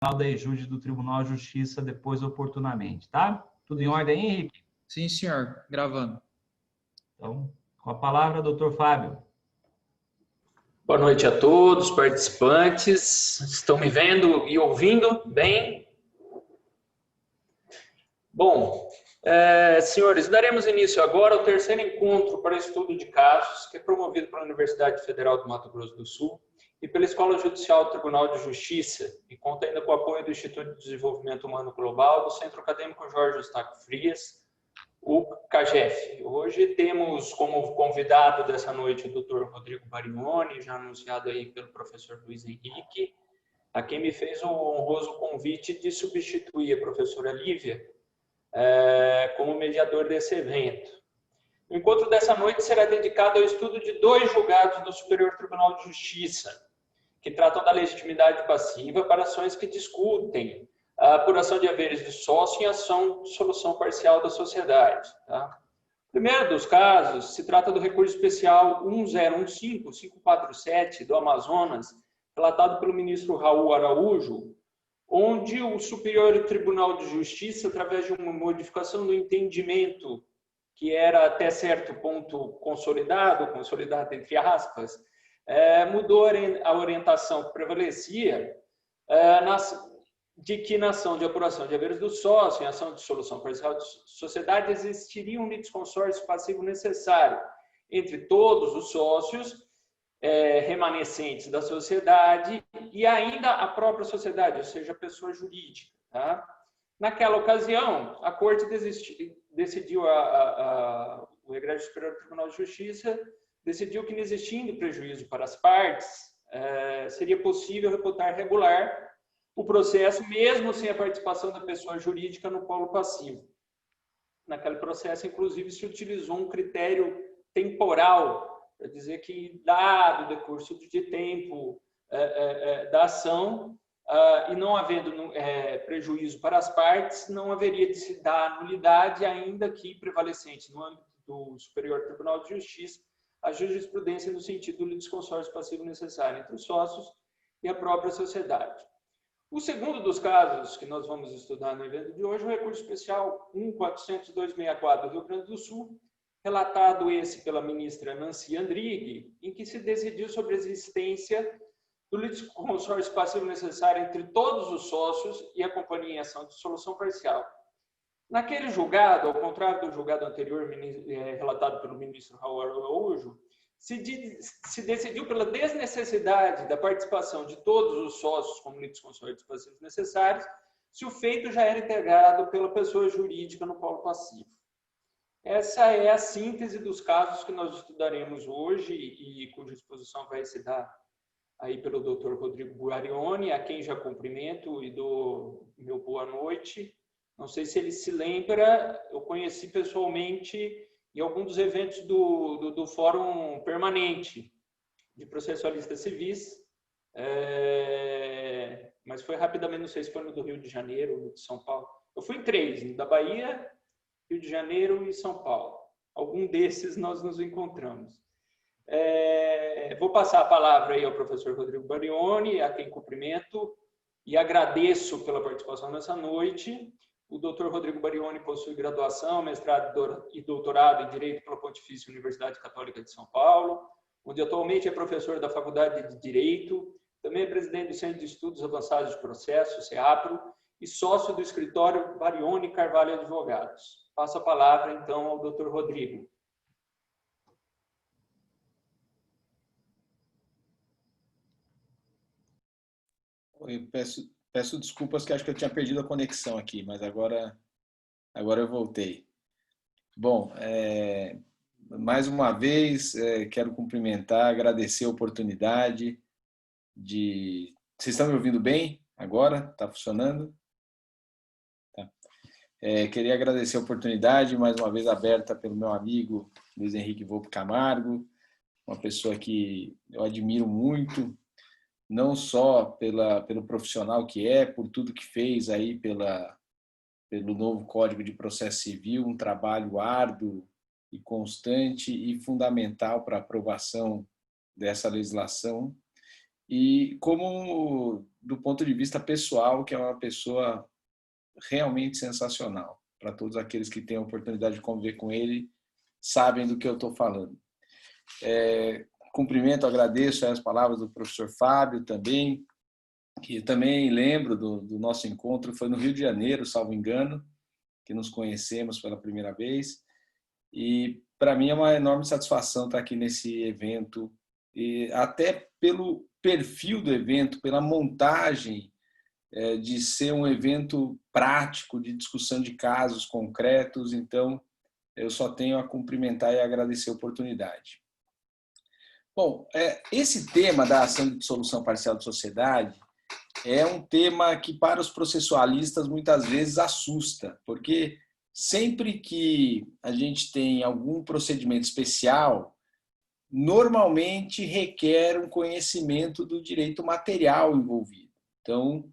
da EJUDE do Tribunal de Justiça depois oportunamente, tá? Tudo em ordem aí, Henrique? Sim, senhor. Gravando. Então, com a palavra, doutor Fábio. Boa noite a todos, participantes. Estão me vendo e ouvindo bem? Bom, senhores, daremos início agora ao terceiro encontro para estudo de casos, que é promovido pela Universidade Federal do Mato Grosso do Sul e pela Escola Judicial do Tribunal de Justiça, e conta ainda com o apoio do Instituto de Desenvolvimento Humano Global, do Centro Acadêmico Jorge Eustáquio Frias, o CAGEF. Hoje temos como convidado dessa noite o Dr. Rodrigo Barioni, já anunciado aí pelo professor Luiz Henrique, a quem me fez o honroso convite de substituir a professora Lívia como mediador desse evento. O encontro dessa noite será dedicado ao estudo de 2 julgados do Superior Tribunal de Justiça, que tratam da legitimidade passiva para ações que discutem a apuração de haveres de sócio em ação de solução parcial da sociedade. Tá? O primeiro dos casos se trata do recurso especial 1015-547 do Amazonas, relatado pelo ministro Raul Araújo, onde o Superior Tribunal de Justiça, através de uma modificação do entendimento que era até certo ponto consolidado entre aspas, mudou a orientação que prevalecia de que na ação de apuração de haveres do sócio, em ação de solução parcial de sociedade, existiria um litisconsórcio passivo necessário entre todos os sócios remanescentes da sociedade e ainda a própria sociedade, ou seja, a pessoa jurídica. Tá? Naquela ocasião, a Corte decidiu, o Egrégio Superior do Tribunal de Justiça decidiu que, não existindo prejuízo para as partes, seria possível reputar regular o processo, mesmo sem a participação da pessoa jurídica no polo passivo. Naquele processo, inclusive, se utilizou um critério temporal, para dizer que, dado o decurso de tempo da ação, e não havendo prejuízo para as partes, não haveria de se dar nulidade, ainda que prevalecente no âmbito do Superior Tribunal de Justiça a jurisprudência no sentido do litisconsórcio passivo necessário entre os sócios e a própria sociedade. O segundo dos casos que nós vamos estudar no evento de hoje é o recurso especial 1.402.64 do Rio Grande do Sul, relatado esse pela ministra Nancy Andrighi, em que se decidiu sobre a existência do litisconsórcio passivo necessário entre todos os sócios e a companhia em ação de solução parcial. Naquele julgado, ao contrário do julgado anterior relatado pelo ministro Raul Araújo, se decidiu pela desnecessidade da participação de todos os sócios como litisconsórcios passivos necessários, se o feito já era integrado pela pessoa jurídica no polo passivo. Essa é a síntese dos casos que nós estudaremos hoje e cuja exposição vai se dar aí pelo Dr. Rodrigo Barioni, a quem já cumprimento e dou meu boa noite. Não sei se ele se lembra, eu conheci pessoalmente em algum dos eventos do Fórum Permanente de Processualistas Civis, mas foi rapidamente, não sei se foi no do Rio de Janeiro ou no de São Paulo. Eu fui em 3, no da Bahia, Rio de Janeiro e São Paulo. Algum desses nós nos encontramos. Vou passar a palavra aí ao professor Rodrigo Barioni, a quem cumprimento e agradeço pela participação nessa noite. O Dr. Rodrigo Barioni possui graduação, mestrado e doutorado em Direito pela Pontifícia Universidade Católica de São Paulo, onde atualmente é professor da Faculdade de Direito, também é presidente do Centro de Estudos Avançados de Processo, CEAPRO, e sócio do escritório Barioni Carvalho Advogados. Passo a palavra, então, ao Dr. Rodrigo. Eu peço desculpas que acho que eu tinha perdido a conexão aqui, mas agora eu voltei. Bom, mais uma vez quero cumprimentar, agradecer a oportunidade de... Vocês estão me ouvindo bem agora? Está funcionando? Tá. Queria agradecer a oportunidade, mais uma vez aberta pelo meu amigo Luiz Henrique Volpe Camargo, uma pessoa que eu admiro muito, não só pelo profissional que por tudo que fez aí pelo novo Código de Processo Civil, um trabalho árduo e constante e fundamental para a aprovação dessa legislação, e como do ponto de vista pessoal, que é uma pessoa realmente sensacional. Para todos aqueles que têm a oportunidade de conviver com ele, sabem do que eu estou falando. Cumprimento, agradeço as palavras do professor Fábio também, que também lembro do nosso encontro, foi no Rio de Janeiro, salvo engano, que nos conhecemos pela primeira vez. E para mim é uma enorme satisfação estar aqui nesse evento, e até pelo perfil do evento, pela montagem de ser um evento prático, de discussão de casos concretos. Então, eu só tenho a cumprimentar e agradecer a oportunidade. Bom, esse tema da ação de dissolução parcial de sociedade é um tema que, para os processualistas, muitas vezes assusta, porque sempre que a gente tem algum procedimento especial, normalmente requer um conhecimento do direito material envolvido. Então,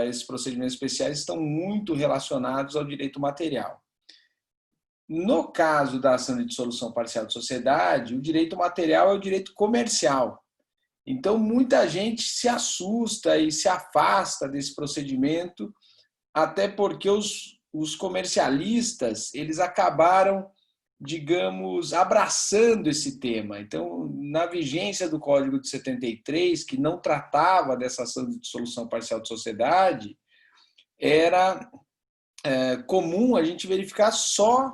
esses procedimentos especiais estão muito relacionados ao direito material. No caso da ação de dissolução parcial de sociedade, o direito material é o direito comercial. Então, muita gente se assusta e se afasta desse procedimento, até porque os comercialistas, eles acabaram, digamos, abraçando esse tema. Então, na vigência do Código de 73, que não tratava dessa ação de dissolução parcial de sociedade, era comum a gente verificar só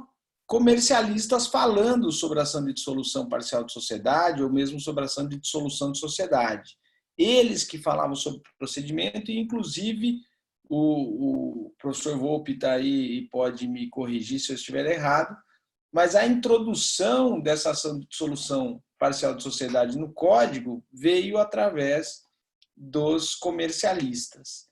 comercialistas falando sobre a ação de dissolução parcial de sociedade ou mesmo sobre a ação de dissolução de sociedade. Eles que falavam sobre o procedimento e, inclusive, o professor Volpe está aí e pode me corrigir se eu estiver errado, mas a introdução dessa ação de dissolução parcial de sociedade no Código veio através dos comercialistas.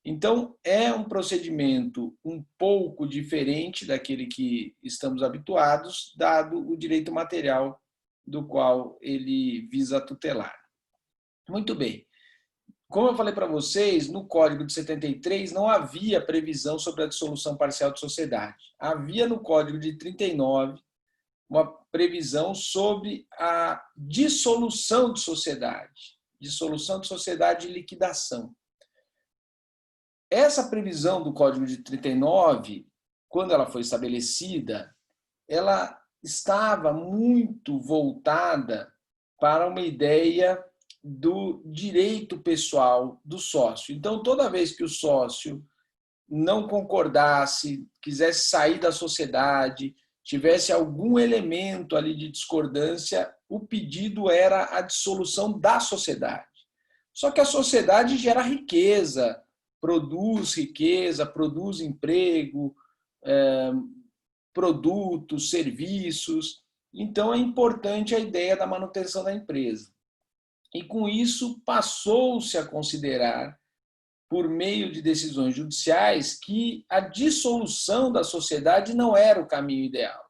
Então, é um procedimento um pouco diferente daquele que estamos habituados, dado o direito material do qual ele visa tutelar. Muito bem. Como eu falei para vocês, no Código de 73 não havia previsão sobre a dissolução parcial de sociedade. Havia no Código de 39 uma previsão sobre a dissolução de sociedade e liquidação. Essa previsão do Código de 39, quando ela foi estabelecida, ela estava muito voltada para uma ideia do direito pessoal do sócio. Então, toda vez que o sócio não concordasse, quisesse sair da sociedade, tivesse algum elemento ali de discordância, o pedido era a dissolução da sociedade. Só que a sociedade gera riqueza, produz emprego, produtos, serviços. Então, é importante a ideia da manutenção da empresa. E, com isso, passou-se a considerar, por meio de decisões judiciais, que a dissolução da sociedade não era o caminho ideal.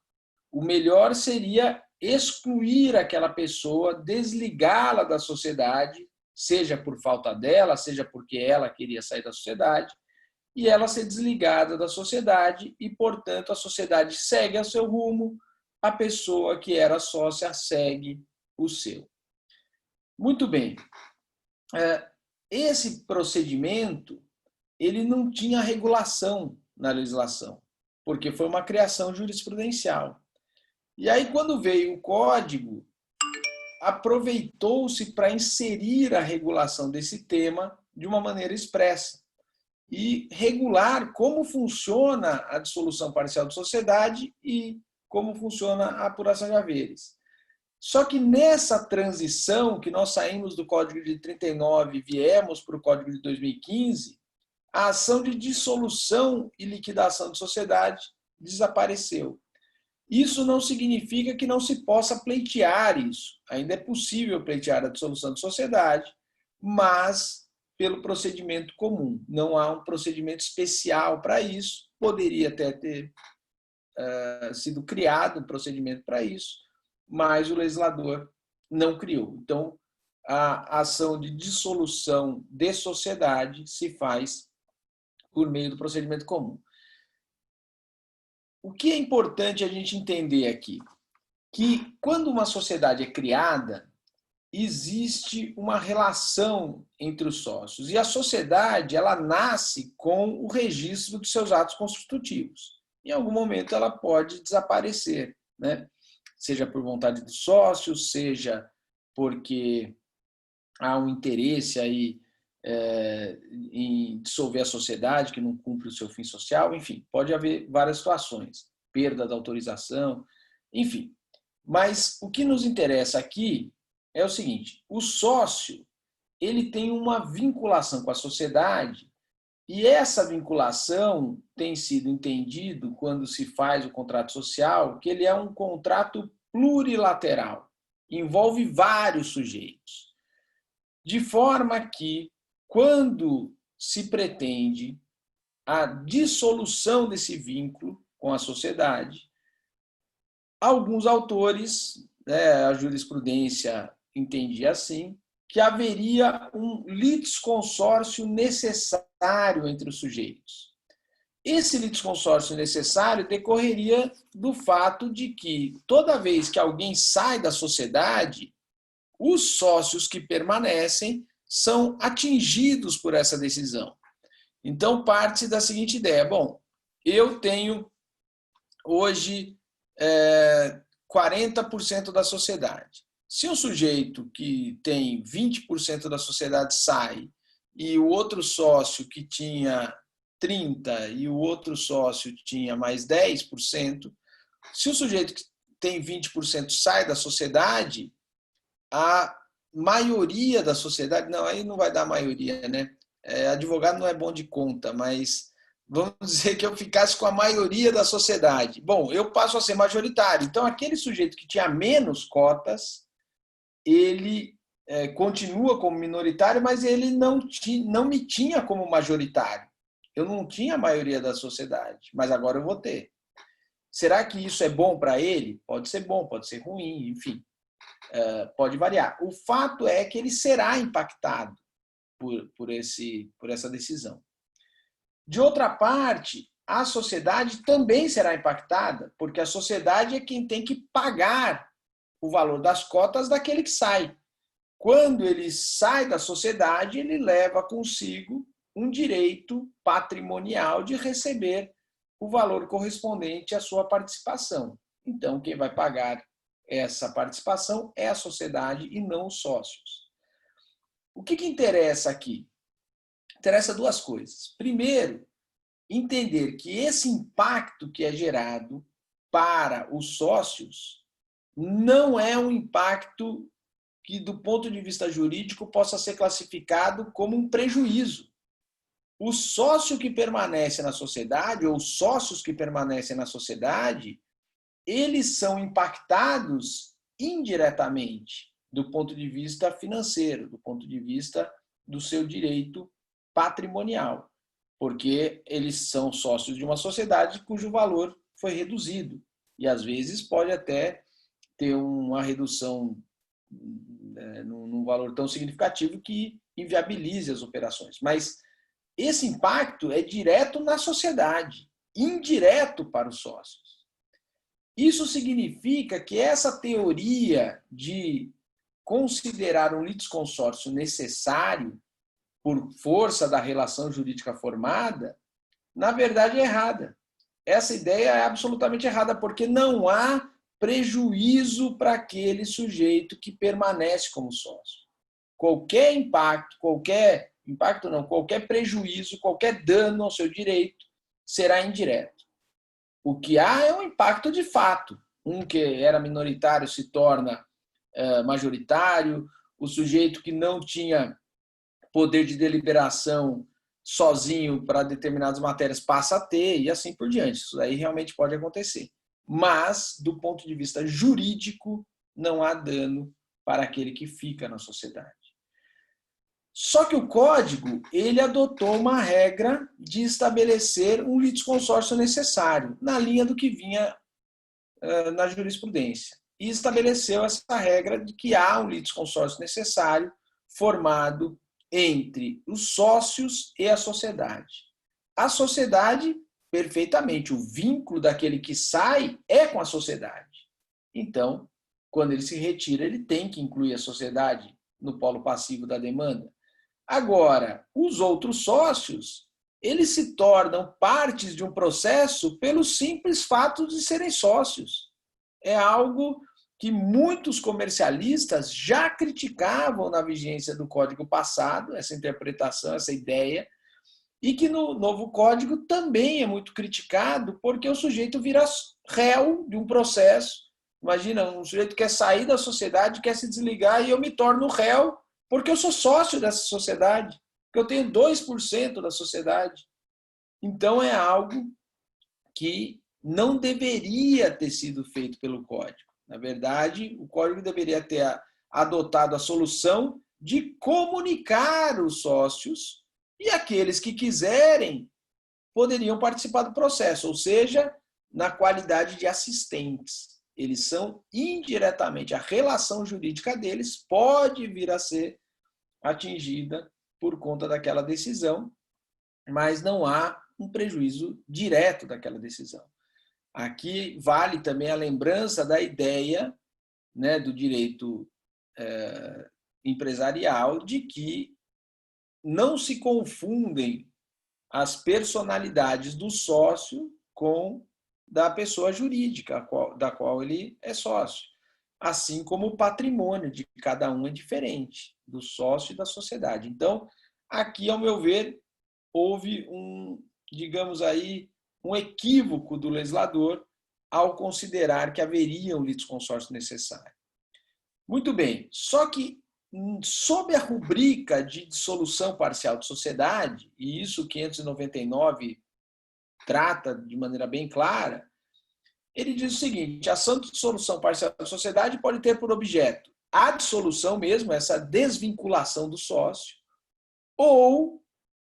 O melhor seria excluir aquela pessoa, desligá-la da sociedade, seja por falta dela, seja porque ela queria sair da sociedade, e ela ser desligada da sociedade e, portanto, a sociedade segue ao seu rumo, a pessoa que era sócia segue o seu. Muito bem. Esse procedimento, ele não tinha regulação na legislação, porque foi uma criação jurisprudencial. E aí, quando veio o Código, aproveitou-se para inserir a regulação desse tema de uma maneira expressa e regular como funciona a dissolução parcial de sociedade e como funciona a apuração de haveres. Só que nessa transição, que nós saímos do Código de 39 e viemos para o Código de 2015, a ação de dissolução e liquidação de sociedade desapareceu. Isso não significa que não se possa pleitear isso. Ainda é possível pleitear a dissolução de sociedade, mas pelo procedimento comum. Não há um procedimento especial para isso. Poderia até ter sido criado um procedimento para isso, mas o legislador não criou. Então, a ação de dissolução de sociedade se faz por meio do procedimento comum. O que é importante a gente entender aqui? Que quando uma sociedade é criada, existe uma relação entre os sócios. E a sociedade, ela nasce com o registro dos seus atos constitutivos. Em algum momento ela pode desaparecer, né? Seja por vontade dos sócios, seja porque há um interesse aí em dissolver a sociedade que não cumpre o seu fim social, enfim, pode haver várias situações, perda da autorização, enfim. Mas o que nos interessa aqui é o seguinte: o sócio, ele tem uma vinculação com a sociedade, e essa vinculação tem sido entendido quando se faz o contrato social, que ele é um contrato plurilateral, envolve vários sujeitos. De forma que, quando se pretende a dissolução desse vínculo com a sociedade, alguns autores, a jurisprudência entendia assim, que haveria um litisconsórcio necessário entre os sujeitos. Esse litisconsórcio necessário decorreria do fato de que, toda vez que alguém sai da sociedade, os sócios que permanecem são atingidos por essa decisão. Então, parte da seguinte ideia: bom, eu tenho hoje 40% da sociedade. Se um sujeito que tem 20% da sociedade sai e o outro sócio que tinha 30% e o outro sócio tinha mais 10%, se o sujeito que tem 20% sai da sociedade, a maioria da sociedade, não, aí não vai dar maioria, né? Advogado não é bom de conta, mas vamos dizer que eu ficasse com a maioria da sociedade. Bom, eu passo a ser majoritário. Então, aquele sujeito que tinha menos cotas, ele continua como minoritário, mas ele não me tinha como majoritário. Eu não tinha a maioria da sociedade, mas agora eu vou ter. Será que isso é bom para ele? Pode ser bom, pode ser ruim, enfim. Pode variar. O fato é que ele será impactado por essa decisão. De outra parte, a sociedade também será impactada, porque a sociedade é quem tem que pagar o valor das cotas daquele que sai. Quando ele sai da sociedade, ele leva consigo um direito patrimonial de receber o valor correspondente à sua participação. Então, quem vai pagar essa participação é a sociedade e não os sócios. O que interessa aqui? Interessa duas coisas. Primeiro, entender que esse impacto que é gerado para os sócios não é um impacto que, do ponto de vista jurídico, possa ser classificado como um prejuízo. O sócio que permanece na sociedade, ou os sócios que permanecem na sociedade, eles são impactados indiretamente do ponto de vista financeiro, do ponto de vista do seu direito patrimonial, porque eles são sócios de uma sociedade cujo valor foi reduzido. E, às vezes, pode até ter uma redução num valor tão significativo que inviabilize as operações. Mas esse impacto é direto na sociedade, indireto para os sócios. Isso significa que essa teoria de considerar um litisconsórcio necessário por força da relação jurídica formada, na verdade é errada. Essa ideia é absolutamente errada, porque não há prejuízo para aquele sujeito que permanece como sócio. Qualquer prejuízo, qualquer dano ao seu direito será indireto. O que há é um impacto de fato. Um que era minoritário se torna majoritário, o sujeito que não tinha poder de deliberação sozinho para determinadas matérias passa a ter, e assim por diante. Isso aí realmente pode acontecer. Mas, do ponto de vista jurídico, não há dano para aquele que fica na sociedade. Só que o Código, ele adotou uma regra de estabelecer um litisconsórcio necessário, na linha do que vinha na jurisprudência. E estabeleceu essa regra de que há um litisconsórcio necessário formado entre os sócios e a sociedade. A sociedade, perfeitamente, o vínculo daquele que sai é com a sociedade. Então, quando ele se retira, ele tem que incluir a sociedade no polo passivo da demanda. Agora, os outros sócios, eles se tornam partes de um processo pelo simples fato de serem sócios. É algo que muitos comercialistas já criticavam na vigência do Código passado, essa interpretação, essa ideia, e que no novo Código também é muito criticado, porque o sujeito vira réu de um processo. Imagina, um sujeito quer sair da sociedade, quer se desligar, e eu me torno réu porque eu sou sócio dessa sociedade, porque eu tenho 2% da sociedade. Então, é algo que não deveria ter sido feito pelo Código. Na verdade, o Código deveria ter adotado a solução de comunicar os sócios e aqueles que quiserem poderiam participar do processo, ou seja, na qualidade de assistentes. Eles são indiretamente, a relação jurídica deles pode vir a ser atingida por conta daquela decisão, mas não há um prejuízo direto daquela decisão. Aqui vale também a lembrança da ideia, né, do direito empresarial de que não se confundem as personalidades do sócio com da pessoa jurídica da qual ele é sócio. Assim como o patrimônio de cada um é diferente, do sócio e da sociedade. Então, aqui, ao meu ver, houve digamos aí, um equívoco do legislador ao considerar que haveria um litisconsórcio necessário. Muito bem, só que sob a rubrica de dissolução parcial de sociedade, e isso 599 trata de maneira bem clara, ele diz o seguinte: a ação de dissolução parcial da sociedade pode ter por objeto a dissolução mesmo, essa desvinculação do sócio, ou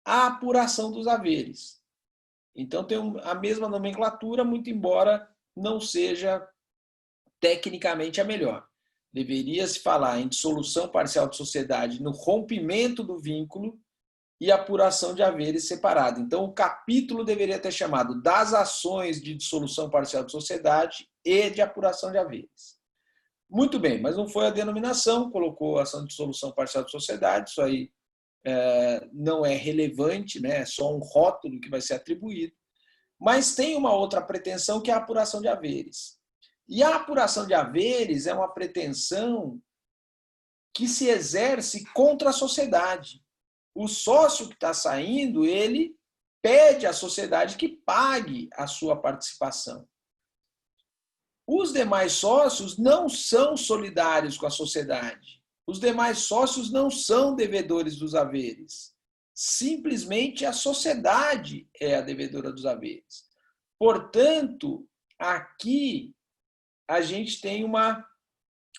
a apuração dos haveres. Então, tem a mesma nomenclatura, muito embora não seja tecnicamente a melhor. Deveria se falar em dissolução parcial de sociedade no rompimento do vínculo e apuração de haveres separado. Então, o capítulo deveria ter chamado das ações de dissolução parcial de sociedade e de apuração de haveres. Muito bem, mas não foi a denominação, colocou ação de dissolução parcial de sociedade, isso aí não é relevante, né? É só um rótulo que vai ser atribuído. Mas tem uma outra pretensão que é a apuração de haveres. E a apuração de haveres é uma pretensão que se exerce contra a sociedade. O sócio que está saindo, ele pede à sociedade que pague a sua participação. Os demais sócios não são solidários com a sociedade. Os demais sócios não são devedores dos haveres. Simplesmente a sociedade é a devedora dos haveres. Portanto, aqui a gente tem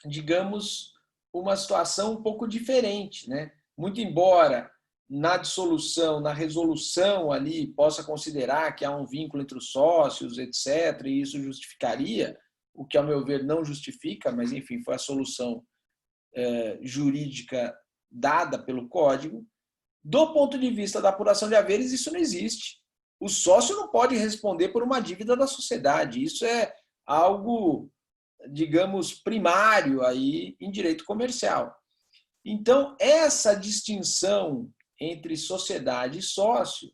digamos, uma situação um pouco diferente, né? Muito embora na dissolução, na resolução ali, possa considerar que há um vínculo entre os sócios, etc., e isso justificaria, o que, ao meu ver, não justifica, mas, enfim, foi a solução jurídica dada pelo Código. Do ponto de vista da apuração de haveres, isso não existe. O sócio não pode responder por uma dívida da sociedade. Isso é algo, digamos, primário aí em direito comercial. Então, essa distinção entre sociedade e sócio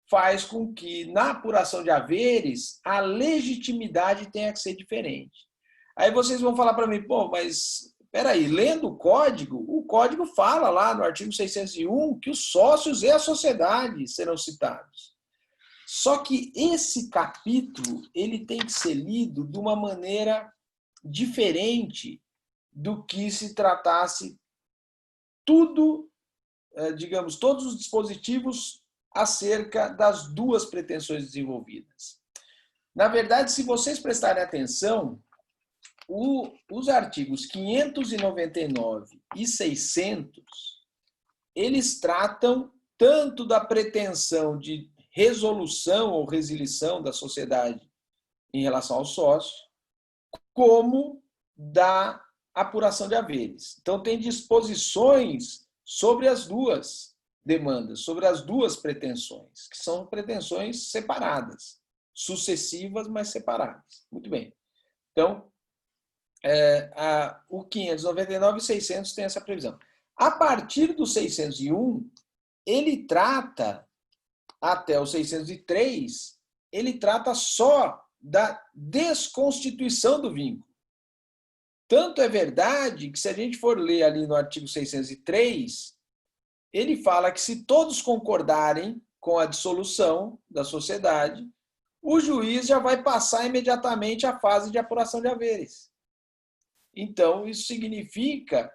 faz com que, na apuração de haveres, a legitimidade tenha que ser diferente. Aí vocês vão falar para mim, pô, mas espera aí, lendo o Código fala lá no artigo 601 que os sócios e a sociedade serão citados. Só que esse capítulo ele tem que ser lido de uma maneira diferente do que se tratasse tudo, digamos, todos os dispositivos acerca das duas pretensões desenvolvidas. Na verdade, se vocês prestarem atenção, os artigos 599 e 600, eles tratam tanto da pretensão de resolução ou resilição da sociedade em relação ao sócio, como da apuração de haveres. Então, tem disposições sobre as duas demandas, sobre as duas pretensões, que são pretensões separadas, sucessivas, mas separadas. Muito bem. Então, o 599 e 600 tem essa previsão. A partir do 601, ele trata, até o 603, ele trata só da desconstituição do vínculo. Tanto é verdade que, se a gente for ler ali no artigo 603, ele fala que, se todos concordarem com a dissolução da sociedade, o juiz já vai passar imediatamente à fase de apuração de haveres. Então, isso significa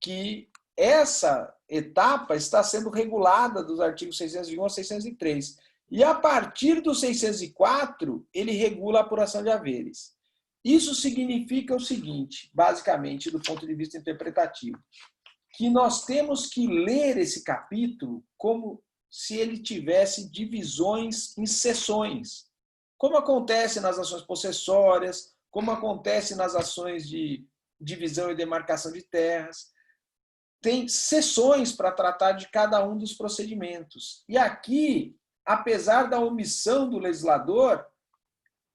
que essa etapa está sendo regulada dos artigos 601 a 603. E, a partir do 604, ele regula a apuração de haveres. Isso significa o seguinte, basicamente, do ponto de vista interpretativo, que nós temos que ler esse capítulo como se ele tivesse divisões em seções, como acontece nas ações possessórias, como acontece nas ações de divisão e demarcação de terras. Tem seções para tratar de cada um dos procedimentos. E aqui, apesar da omissão do legislador,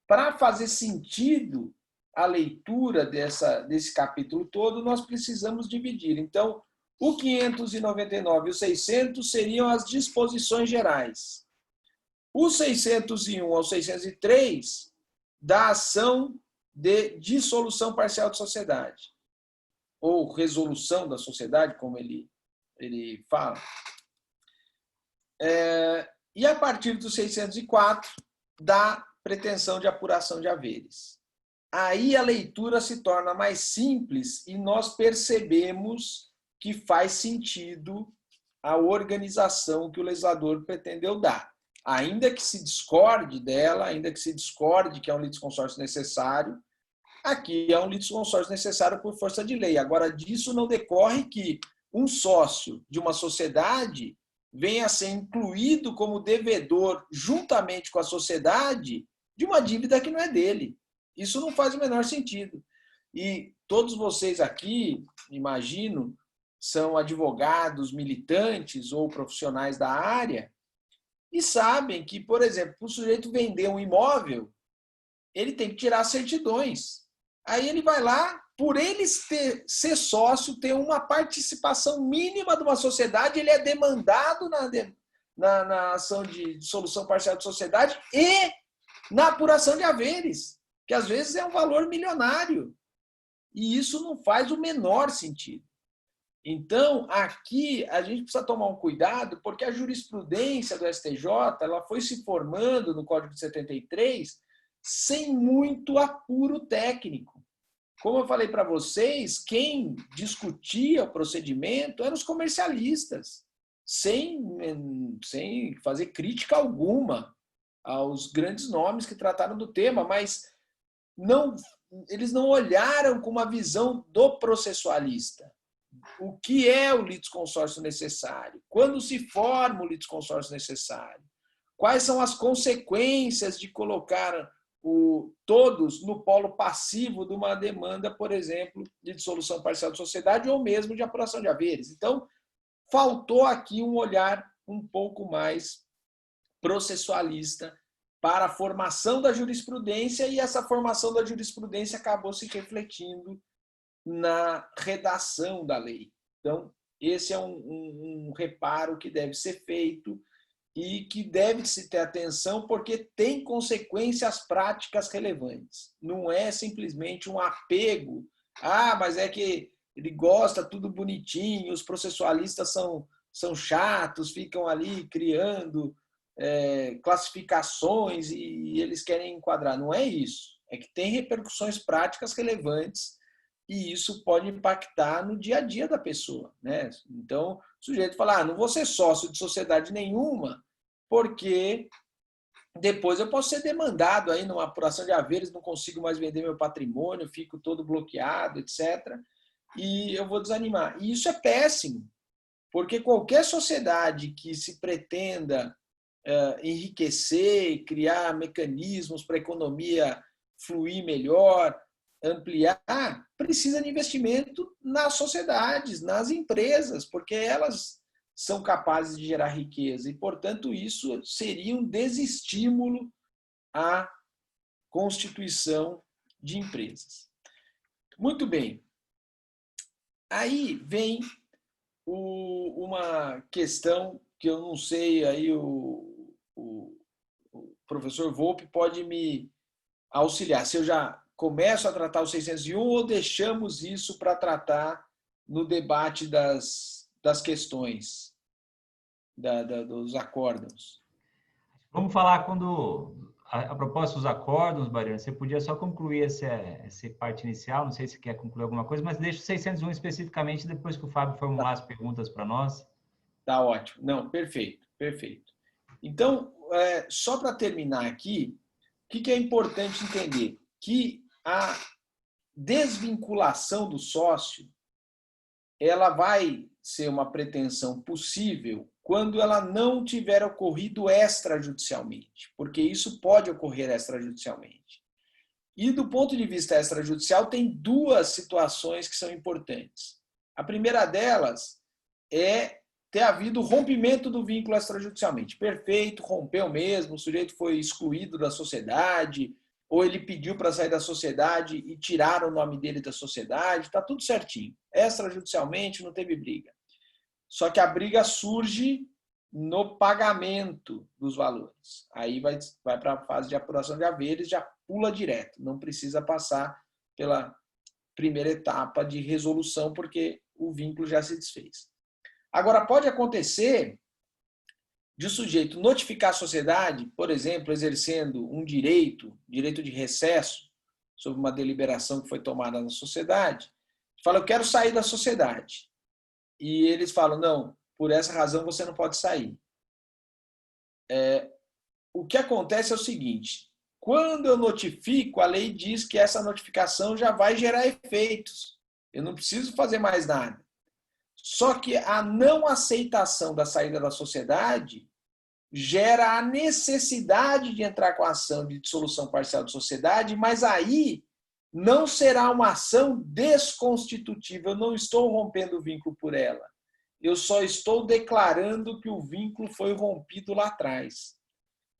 para fazer sentido a leitura desse capítulo todo, nós precisamos dividir. Então, o 599 e o 600 seriam as disposições gerais. O 601 ao 603, da ação de dissolução parcial de sociedade, ou resolução da sociedade, como ele fala. E, a partir do 604, da pretensão de apuração de haveres. Aí a leitura se torna mais simples e nós percebemos que faz sentido a organização que o legislador pretendeu dar. Ainda que se discorde dela, ainda que se discorde que é um litisconsórcio necessário, aqui é um litisconsórcio necessário por força de lei. Agora, disso não decorre que um sócio de uma sociedade venha a ser incluído como devedor, juntamente com a sociedade, de uma dívida que não é dele. Isso não faz o menor sentido. E todos vocês aqui, imagino, são advogados, militantes ou profissionais da área e sabem que, por exemplo, para o sujeito vender um imóvel, ele tem que tirar certidões. Aí ele vai lá, por ele ser sócio, ter uma participação mínima de uma sociedade, ele é demandado na ação de dissolução parcial de sociedade e na apuração de haveres, que às vezes é um valor milionário. E isso não faz o menor sentido. Então, aqui a gente precisa tomar um cuidado, porque a jurisprudência do STJ ela foi se formando no Código de 73 sem muito apuro técnico. Como eu falei para vocês, quem discutia o procedimento eram os comercialistas, sem fazer crítica alguma aos grandes nomes que trataram do tema, mas eles não olharam com uma visão do processualista. O que é o litisconsórcio necessário? Quando se forma o litisconsórcio necessário? Quais são as consequências de colocar todos no polo passivo de uma demanda, por exemplo, de dissolução parcial de sociedade ou mesmo de apuração de haveres? Então, faltou aqui um olhar um pouco mais processualista para a formação da jurisprudência, e essa formação da jurisprudência acabou se refletindo na redação da lei. Então, esse é um reparo que deve ser feito e que deve-se ter atenção, porque tem consequências práticas relevantes. Não é simplesmente um apego. Mas é que ele gosta tudo bonitinho, os processualistas são chatos, ficam ali criando classificações e eles querem enquadrar. Não é isso. É que tem repercussões práticas relevantes e isso pode impactar no dia a dia da pessoa, né? Então, o sujeito fala, não vou ser sócio de sociedade nenhuma, porque depois eu posso ser demandado aí numa apuração de haveres, não consigo mais vender meu patrimônio, fico todo bloqueado, etc. E eu vou desanimar. E isso é péssimo, porque qualquer sociedade que se pretenda enriquecer, criar mecanismos para a economia fluir melhor, ampliar, precisa de investimento nas sociedades, nas empresas, porque elas são capazes de gerar riqueza e, portanto, isso seria um desestímulo à constituição de empresas. Muito bem. Aí vem uma questão que eu não sei, aí o professor Volpe pode me auxiliar. Se eu já começo a tratar o 601 ou deixamos isso para tratar no debate das questões, dos acórdãos. Vamos falar quando, a propósito dos acórdãos, Mariana, você podia só concluir essa parte inicial, não sei se quer concluir alguma coisa, mas deixa o 601 especificamente depois que o Fábio formular as perguntas para nós. Tá ótimo. Não, perfeito, perfeito. Então, só para terminar aqui, o que é importante entender? Que a desvinculação do sócio, ela vai ser uma pretensão possível quando ela não tiver ocorrido extrajudicialmente, porque isso pode ocorrer extrajudicialmente. E do ponto de vista extrajudicial, tem duas situações que são importantes. A primeira delas é ter havido rompimento do vínculo extrajudicialmente. Perfeito, rompeu mesmo, o sujeito foi excluído da sociedade, ou ele pediu para sair da sociedade e tiraram o nome dele da sociedade, está tudo certinho. Extrajudicialmente não teve briga. Só que a briga surge no pagamento dos valores. Aí vai para a fase de apuração de haveres, já pula direto, não precisa passar pela primeira etapa de resolução, porque o vínculo já se desfez. Agora, pode acontecer de o sujeito notificar a sociedade, por exemplo, exercendo um direito de recesso sobre uma deliberação que foi tomada na sociedade, fala, eu quero sair da sociedade. E eles falam, não, por essa razão você não pode sair. O que acontece é o seguinte, quando eu notifico, a lei diz que essa notificação já vai gerar efeitos. Eu não preciso fazer mais nada. Só que a não aceitação da saída da sociedade gera a necessidade de entrar com a ação de dissolução parcial de sociedade, mas aí não será uma ação desconstitutiva. Eu não estou rompendo o vínculo por ela. Eu só estou declarando que o vínculo foi rompido lá atrás.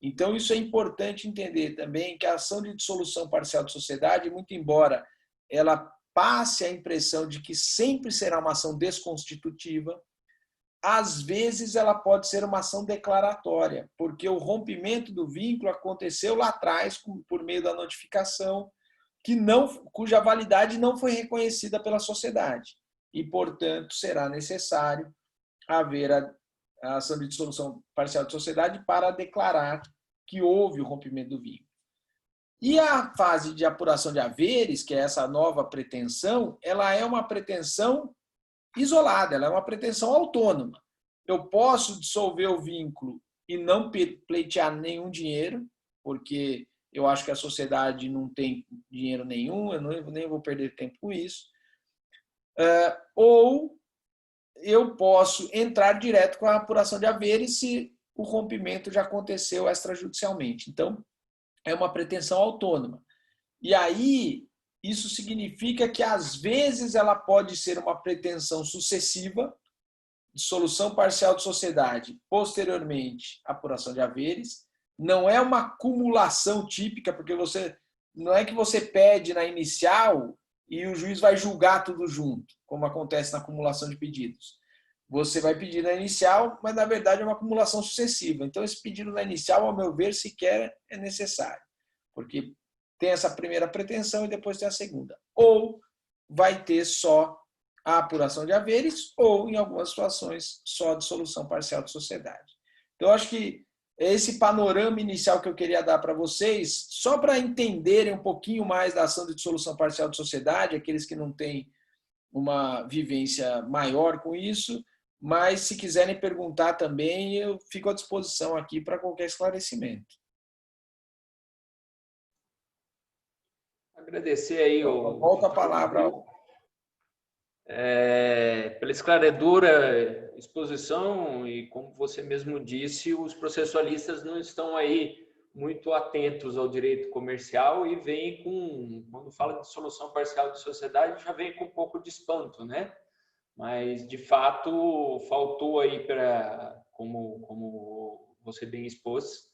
Então, isso é importante entender também, que a ação de dissolução parcial de sociedade, muito embora ela passe a impressão de que sempre será uma ação desconstitutiva, às vezes ela pode ser uma ação declaratória, porque o rompimento do vínculo aconteceu lá atrás, por meio da notificação, cuja validade não foi reconhecida pela sociedade. E, portanto, será necessário haver a ação de dissolução parcial de sociedade para declarar que houve o rompimento do vínculo. E a fase de apuração de haveres, que é essa nova pretensão, ela é uma pretensão isolada, ela é uma pretensão autônoma. Eu posso dissolver o vínculo e não pleitear nenhum dinheiro, porque eu acho que a sociedade não tem dinheiro nenhum, eu nem vou perder tempo com isso. Ou eu posso entrar direto com a apuração de haveres se o rompimento já aconteceu extrajudicialmente. Então, é uma pretensão autônoma. E aí, isso significa que, às vezes, ela pode ser uma pretensão sucessiva, dissolução parcial de sociedade, posteriormente, apuração de haveres. Não é uma acumulação típica, porque não é que você pede na inicial e o juiz vai julgar tudo junto, como acontece na acumulação de pedidos. Você vai pedir na inicial, mas, na verdade, é uma acumulação sucessiva. Então, esse pedido na inicial, ao meu ver, sequer é necessário, porque tem essa primeira pretensão e depois tem a segunda. Ou vai ter só a apuração de haveres, ou, em algumas situações, só a dissolução parcial de sociedade. Então, eu acho que esse panorama inicial que eu queria dar para vocês, só para entenderem um pouquinho mais da ação de dissolução parcial de sociedade, aqueles que não têm uma vivência maior com isso, mas se quiserem perguntar também, eu fico à disposição aqui para qualquer esclarecimento. Agradecer aí Volta a palavra pela esclarecedora exposição e, como você mesmo disse, os processualistas não estão aí muito atentos ao direito comercial e vêm quando fala de dissolução parcial de sociedade, já vem com um pouco de espanto, né? Mas, de fato, faltou aí como você bem expôs,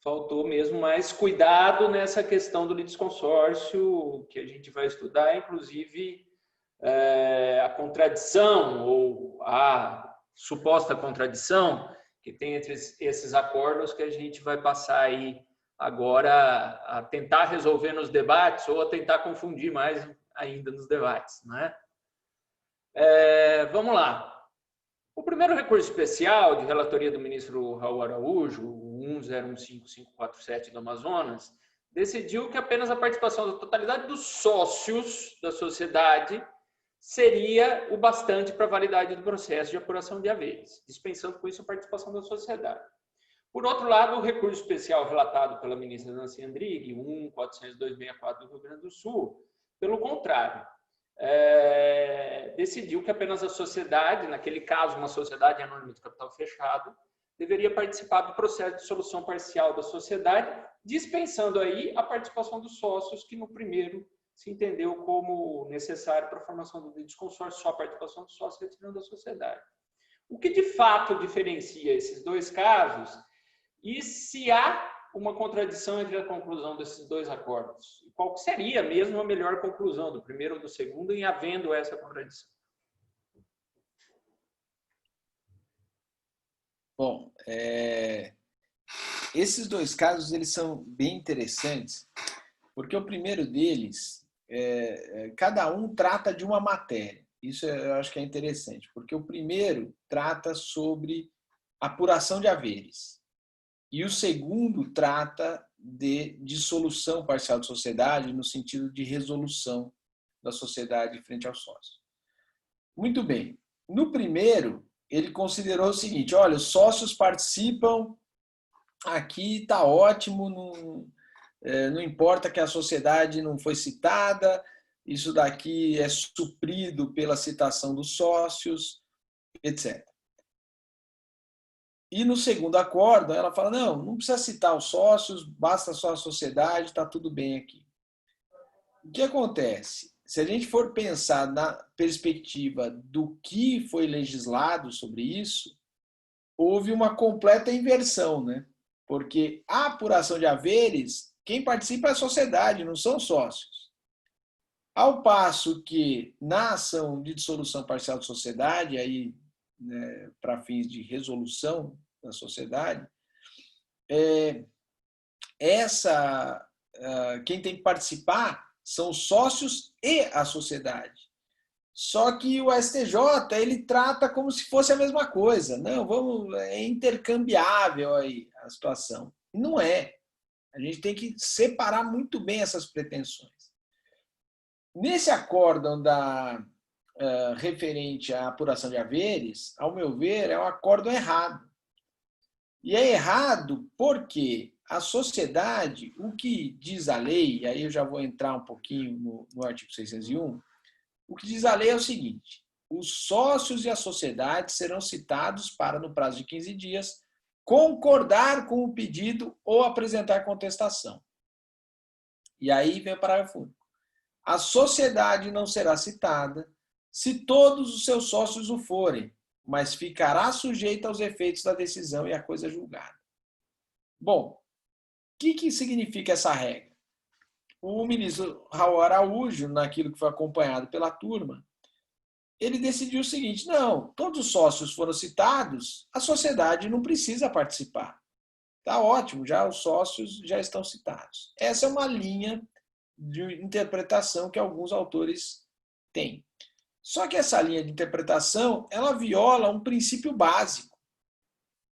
faltou mesmo mais cuidado nessa questão do litisconsórcio, que a gente vai estudar, inclusive a contradição ou a suposta contradição que tem entre esses acordos que a gente vai passar aí agora a tentar resolver nos debates ou a tentar confundir mais ainda nos debates, né? Vamos lá. O primeiro recurso especial de relatoria do ministro Raul Araújo, o 1015547 do Amazonas, decidiu que apenas a participação da totalidade dos sócios da sociedade seria o bastante para a validade do processo de apuração de haveres, dispensando com isso a participação da sociedade. Por outro lado, o recurso especial relatado pela ministra Nancy Andrighi, 1.40264 do Rio Grande do Sul, pelo contrário, decidiu que apenas a sociedade, naquele caso uma sociedade anônima de capital fechado, deveria participar do processo de solução parcial da sociedade, dispensando aí a participação dos sócios, que no primeiro se entendeu como necessário para a formação do litisconsórcio, só a participação dos sócios retirando da sociedade. O que de fato diferencia esses dois casos e se há uma contradição entre a conclusão desses dois acordos? Qual que seria mesmo a melhor conclusão, do primeiro ou do segundo, em havendo essa contradição? Bom, esses dois casos eles são bem interessantes, porque o primeiro deles, cada um trata de uma matéria. Isso eu acho que é interessante, porque o primeiro trata sobre apuração de haveres e o segundo trata de dissolução parcial de sociedade no sentido de resolução da sociedade frente aos sócios. Muito bem. No primeiro, ele considerou o seguinte: olha, os sócios participam, aqui está ótimo, não importa que a sociedade não foi citada, isso daqui é suprido pela citação dos sócios, etc. E no segundo acordo, ela fala, não precisa citar os sócios, basta só a sociedade, está tudo bem aqui. O que acontece? Se a gente for pensar na perspectiva do que foi legislado sobre isso, houve uma completa inversão, né? Porque a apuração de haveres, quem participa é a sociedade, não são sócios. Ao passo que na ação de dissolução parcial de sociedade, aí, né, para fins de resolução da sociedade, quem tem que participar são os sócios e a sociedade. Só que o STJ ele trata como se fosse a mesma coisa. Não, é intercambiável aí a situação. Não é. A gente tem que separar muito bem essas pretensões. Nesse acórdão referente à apuração de haveres, ao meu ver, é um acórdão errado. E é errado porque a sociedade, o que diz a lei, e aí eu já vou entrar um pouquinho no artigo 601, o que diz a lei é o seguinte: os sócios e a sociedade serão citados para, no prazo de 15 dias, concordar com o pedido ou apresentar contestação. E aí vem o parágrafo único. A sociedade não será citada se todos os seus sócios o forem, mas ficará sujeita aos efeitos da decisão e à coisa julgada. Bom, o que significa essa regra? O ministro Raul Araújo, naquilo que foi acompanhado pela turma, ele decidiu o seguinte: não, todos os sócios foram citados, a sociedade não precisa participar. Está ótimo, já os sócios já estão citados. Essa é uma linha de interpretação que alguns autores têm. Só que essa linha de interpretação, ela viola um princípio básico,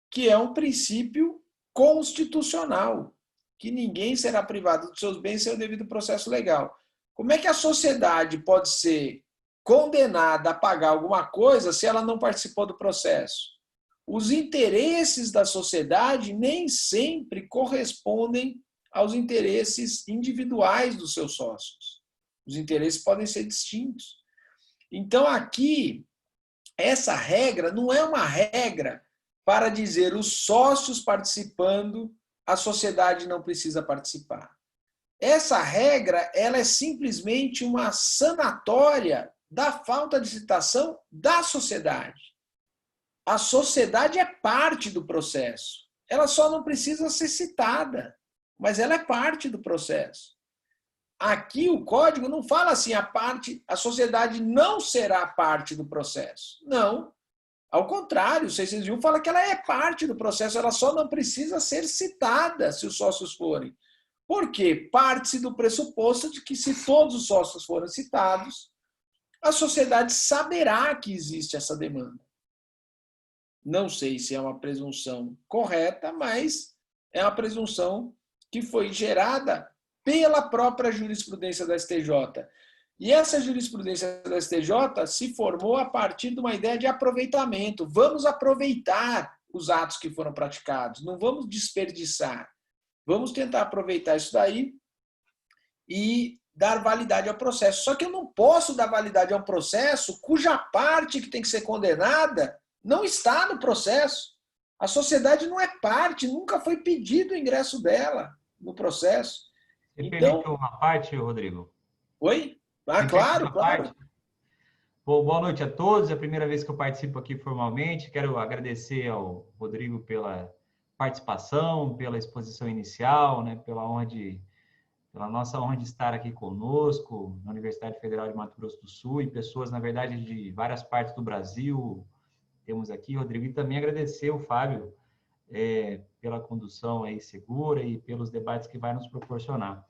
que é um princípio constitucional, que ninguém será privado dos seus bens sem o devido processo legal. Como é que a sociedade pode ser condenada a pagar alguma coisa se ela não participou do processo? Os interesses da sociedade nem sempre correspondem aos interesses individuais dos seus sócios. Os interesses podem ser distintos. Então, aqui, essa regra não é uma regra para dizer os sócios participando, a sociedade não precisa participar. Essa regra, ela é simplesmente uma sanatória da falta de citação da sociedade. A sociedade é parte do processo. ela só não precisa ser citada, mas ela é parte do processo. Aqui o código não fala assim, a sociedade não será parte do processo. Não. Ao contrário, o 601 fala que ela é parte do processo, ela só não precisa ser citada se os sócios forem. Por quê? Parte-se do pressuposto de que se todos os sócios forem citados, a sociedade saberá que existe essa demanda. Não sei se é uma presunção correta, mas é uma presunção que foi gerada pela própria jurisprudência da STJ. E essa jurisprudência da STJ se formou a partir de uma ideia de aproveitamento. Vamos aproveitar os atos que foram praticados, não vamos desperdiçar. Vamos tentar aproveitar isso daí e dar validade ao processo. Só que eu não posso dar validade a um processo cuja parte que tem que ser condenada não está no processo. A sociedade não é parte, nunca foi pedido o ingresso dela no processo. Você Então, permitiu uma parte, Rodrigo? Oi? Ah, claro, claro. Bom, boa noite a todos. É a primeira vez que eu participo aqui formalmente. Quero agradecer ao Rodrigo pela participação, pela exposição inicial, né, pela nossa honra de estar aqui conosco na Universidade Federal de Mato Grosso do Sul e pessoas, na verdade, de várias partes do Brasil. Temos aqui, Rodrigo, e também agradecer o Fábio pela condução aí segura e pelos debates que vai nos proporcionar.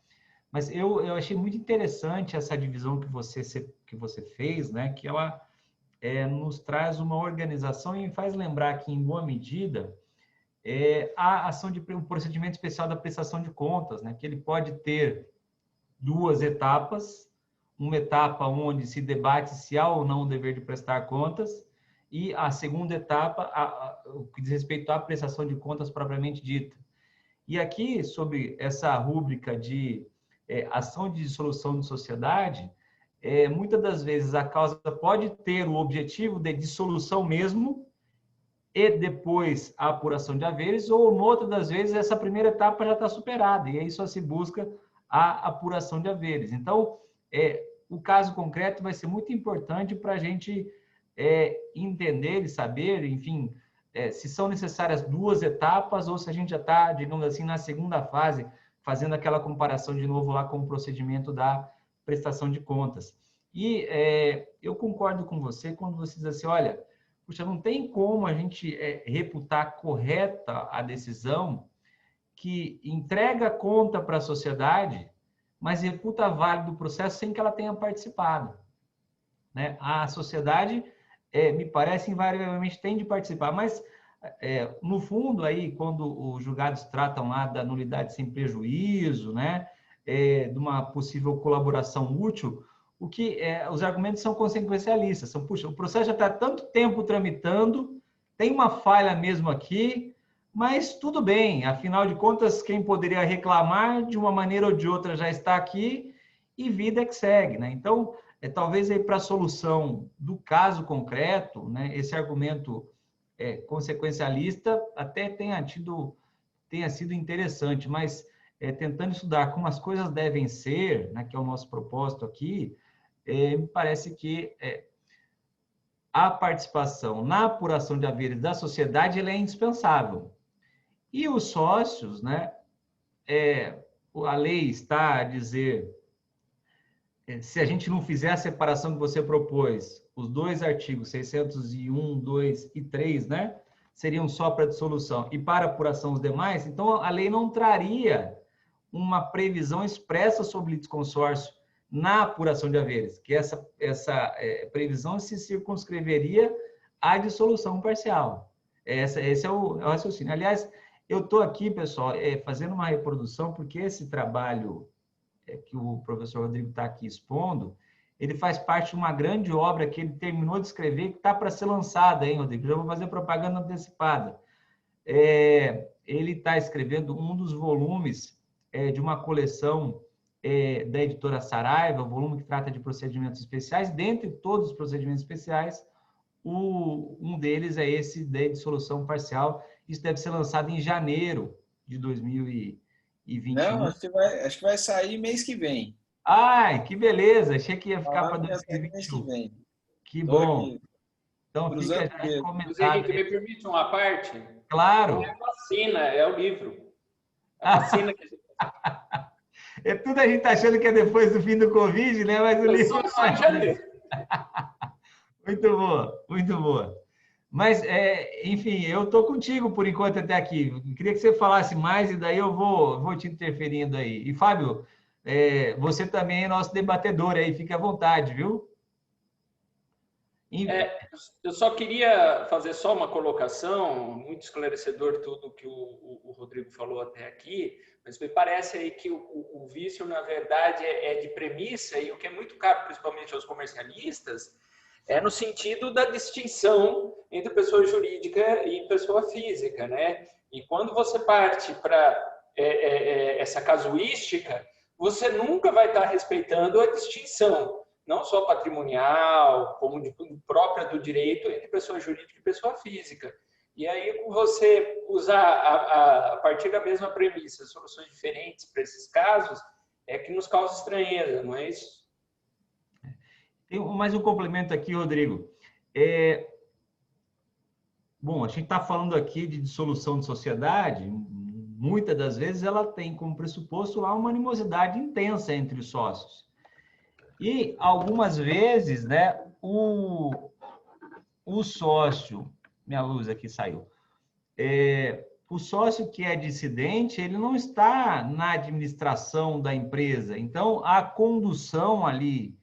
Mas eu achei muito interessante essa divisão que você fez, né? Que ela nos traz uma organização e faz lembrar que, em boa medida, a ação de um procedimento especial da prestação de contas, né? Que ele pode ter duas etapas, uma etapa onde se debate se há ou não o dever de prestar contas, e a segunda etapa, o que diz respeito à prestação de contas propriamente dita. E aqui, sobre essa rúbrica de ação de dissolução de sociedade, muitas das vezes a causa pode ter o objetivo de dissolução mesmo, e depois a apuração de haveres, ou, noutra das vezes, essa primeira etapa já está superada, e aí só se busca a apuração de haveres. Então, o caso concreto vai ser muito importante para a gente entender e saber, enfim, se são necessárias duas etapas ou se a gente já está, digamos assim, na segunda fase, fazendo aquela comparação de novo lá com o procedimento da prestação de contas. E eu concordo com você quando você diz assim, olha, puxa, não tem como a gente reputar correta a decisão que entrega a conta para a sociedade, mas reputa válido o processo sem que ela tenha participado. Né? A sociedade, me parece, invariavelmente tem de participar, mas, no fundo, aí, quando os julgados tratam lá da nulidade sem prejuízo, né? De uma possível colaboração útil, os argumentos são consequencialistas. São, puxa, o processo já está há tanto tempo tramitando, tem uma falha mesmo aqui, mas tudo bem, afinal de contas, quem poderia reclamar de uma maneira ou de outra já está aqui e vida que segue, né? Então, talvez aí para a solução do caso concreto, né, esse argumento consequencialista até tenha sido interessante, mas tentando estudar como as coisas devem ser, né, que é o nosso propósito aqui, me parece que a participação na apuração de haveres da sociedade ela é indispensável. E os sócios, né, a lei está a dizer, se a gente não fizer a separação que você propôs, os dois artigos 601, 2 e 3, né, seriam só para dissolução e para apuração os demais, então a lei não traria uma previsão expressa sobre litisconsórcio na apuração de haveres, que essa previsão se circunscreveria à dissolução parcial. Esse é o raciocínio. Aliás, eu estou aqui, pessoal, fazendo uma reprodução, porque esse trabalho que o professor Rodrigo está aqui expondo, ele faz parte de uma grande obra que ele terminou de escrever, que está para ser lançada, hein, Rodrigo? Já vou fazer propaganda antecipada. Ele está escrevendo um dos volumes de uma coleção da editora Saraiva, o volume que trata de procedimentos especiais. Dentre todos os procedimentos especiais, um deles é esse de dissolução parcial. Isso deve ser lançado em janeiro de 2021. Não, acho que vai sair mês que vem. Ai, que beleza! Achei que ia ficar para 2021. Mês que vem. Que bom! Aqui. Então, fica já comentado. Me permite uma parte? Claro. Não é vacina, é o livro. A vacina que a gente... É tudo a gente tá achando que é depois do fim do Covid, né? Mas o Eu livro sou não só em é, né? janeiro. Muito boa, muito boa. Mas, enfim, eu estou contigo por enquanto até aqui. Queria que você falasse mais e daí eu vou te interferindo aí. E, Fábio, você também é nosso debatedor aí, fique à vontade, viu? Eu só queria fazer só uma colocação, muito esclarecedor tudo que o Rodrigo falou até aqui, mas me parece aí que o vício, na verdade, é de premissa, e o que é muito caro, principalmente aos comercialistas, é no sentido da distinção entre pessoa jurídica e pessoa física, né? E quando você parte para essa casuística, você nunca vai estar respeitando a distinção, não só patrimonial, como própria do direito entre pessoa jurídica e pessoa física. E aí, você usar, a partir da mesma premissa, soluções diferentes para esses casos, é que nos causa estranheza, não é isso? Tem mais um complemento aqui, Rodrigo. Bom, a gente está falando aqui de dissolução de sociedade, muitas das vezes ela tem como pressuposto lá uma animosidade intensa entre os sócios. E algumas vezes, né, o sócio, minha luz aqui saiu, o sócio que é dissidente, ele não está na administração da empresa. Então, a condução ali,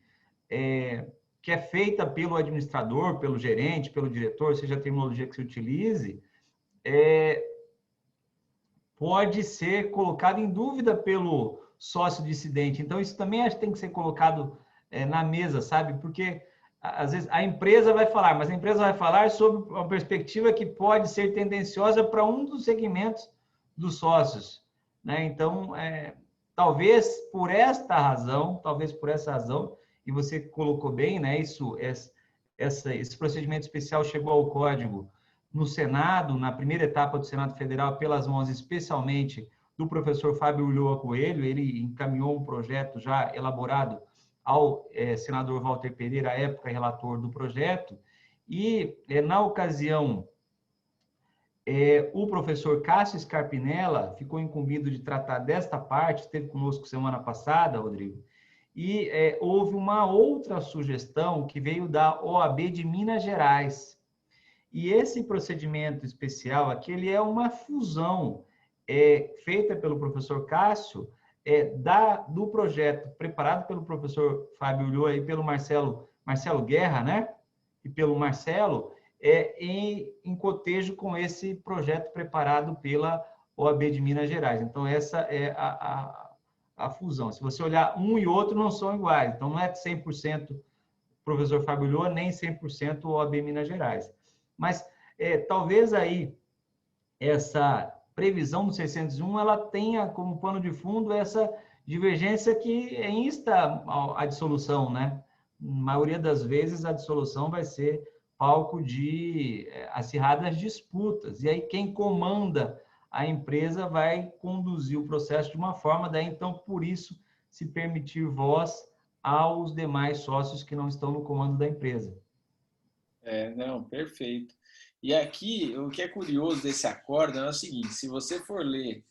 que é feita pelo administrador, pelo gerente, pelo diretor, seja a terminologia que se utilize, pode ser colocado em dúvida pelo sócio dissidente. Então, isso também acho que tem que ser colocado na mesa, sabe? Porque, às vezes, a empresa vai falar, mas a empresa vai falar sobre uma perspectiva que pode ser tendenciosa para um dos segmentos dos sócios, né? Então, talvez por essa razão, e você colocou bem, né? Esse procedimento especial chegou ao código no Senado, na primeira etapa do Senado Federal, pelas mãos especialmente do professor Fábio Ulloa Coelho. Ele encaminhou um projeto já elaborado ao senador Walter Pereira, à época relator do projeto, e na ocasião o professor Cássio Scarpinella ficou incumbido de tratar desta parte, esteve conosco semana passada, Rodrigo, e houve uma outra sugestão que veio da OAB de Minas Gerais. E esse procedimento especial aqui, ele é uma fusão feita pelo professor Cássio do projeto preparado pelo professor Fábio Ulloa e pelo Marcelo Guerra, né? E pelo Marcelo, em cotejo com esse projeto preparado pela OAB de Minas Gerais. Então, essa é a fusão. Se você olhar, um e outro não são iguais. Então, não é 100% professor Fábio Ulloa, nem 100% OAB Minas Gerais. Mas talvez aí essa previsão do 601 ela tenha como pano de fundo essa divergência que insta a dissolução, né? Na maioria das vezes a dissolução vai ser palco de acirradas disputas. E aí quem comanda a empresa vai conduzir o processo de uma forma, daí então por isso se permitir voz aos demais sócios que não estão no comando da empresa. Não, perfeito. E aqui, o que é curioso desse acórdão é o seguinte, se você for ler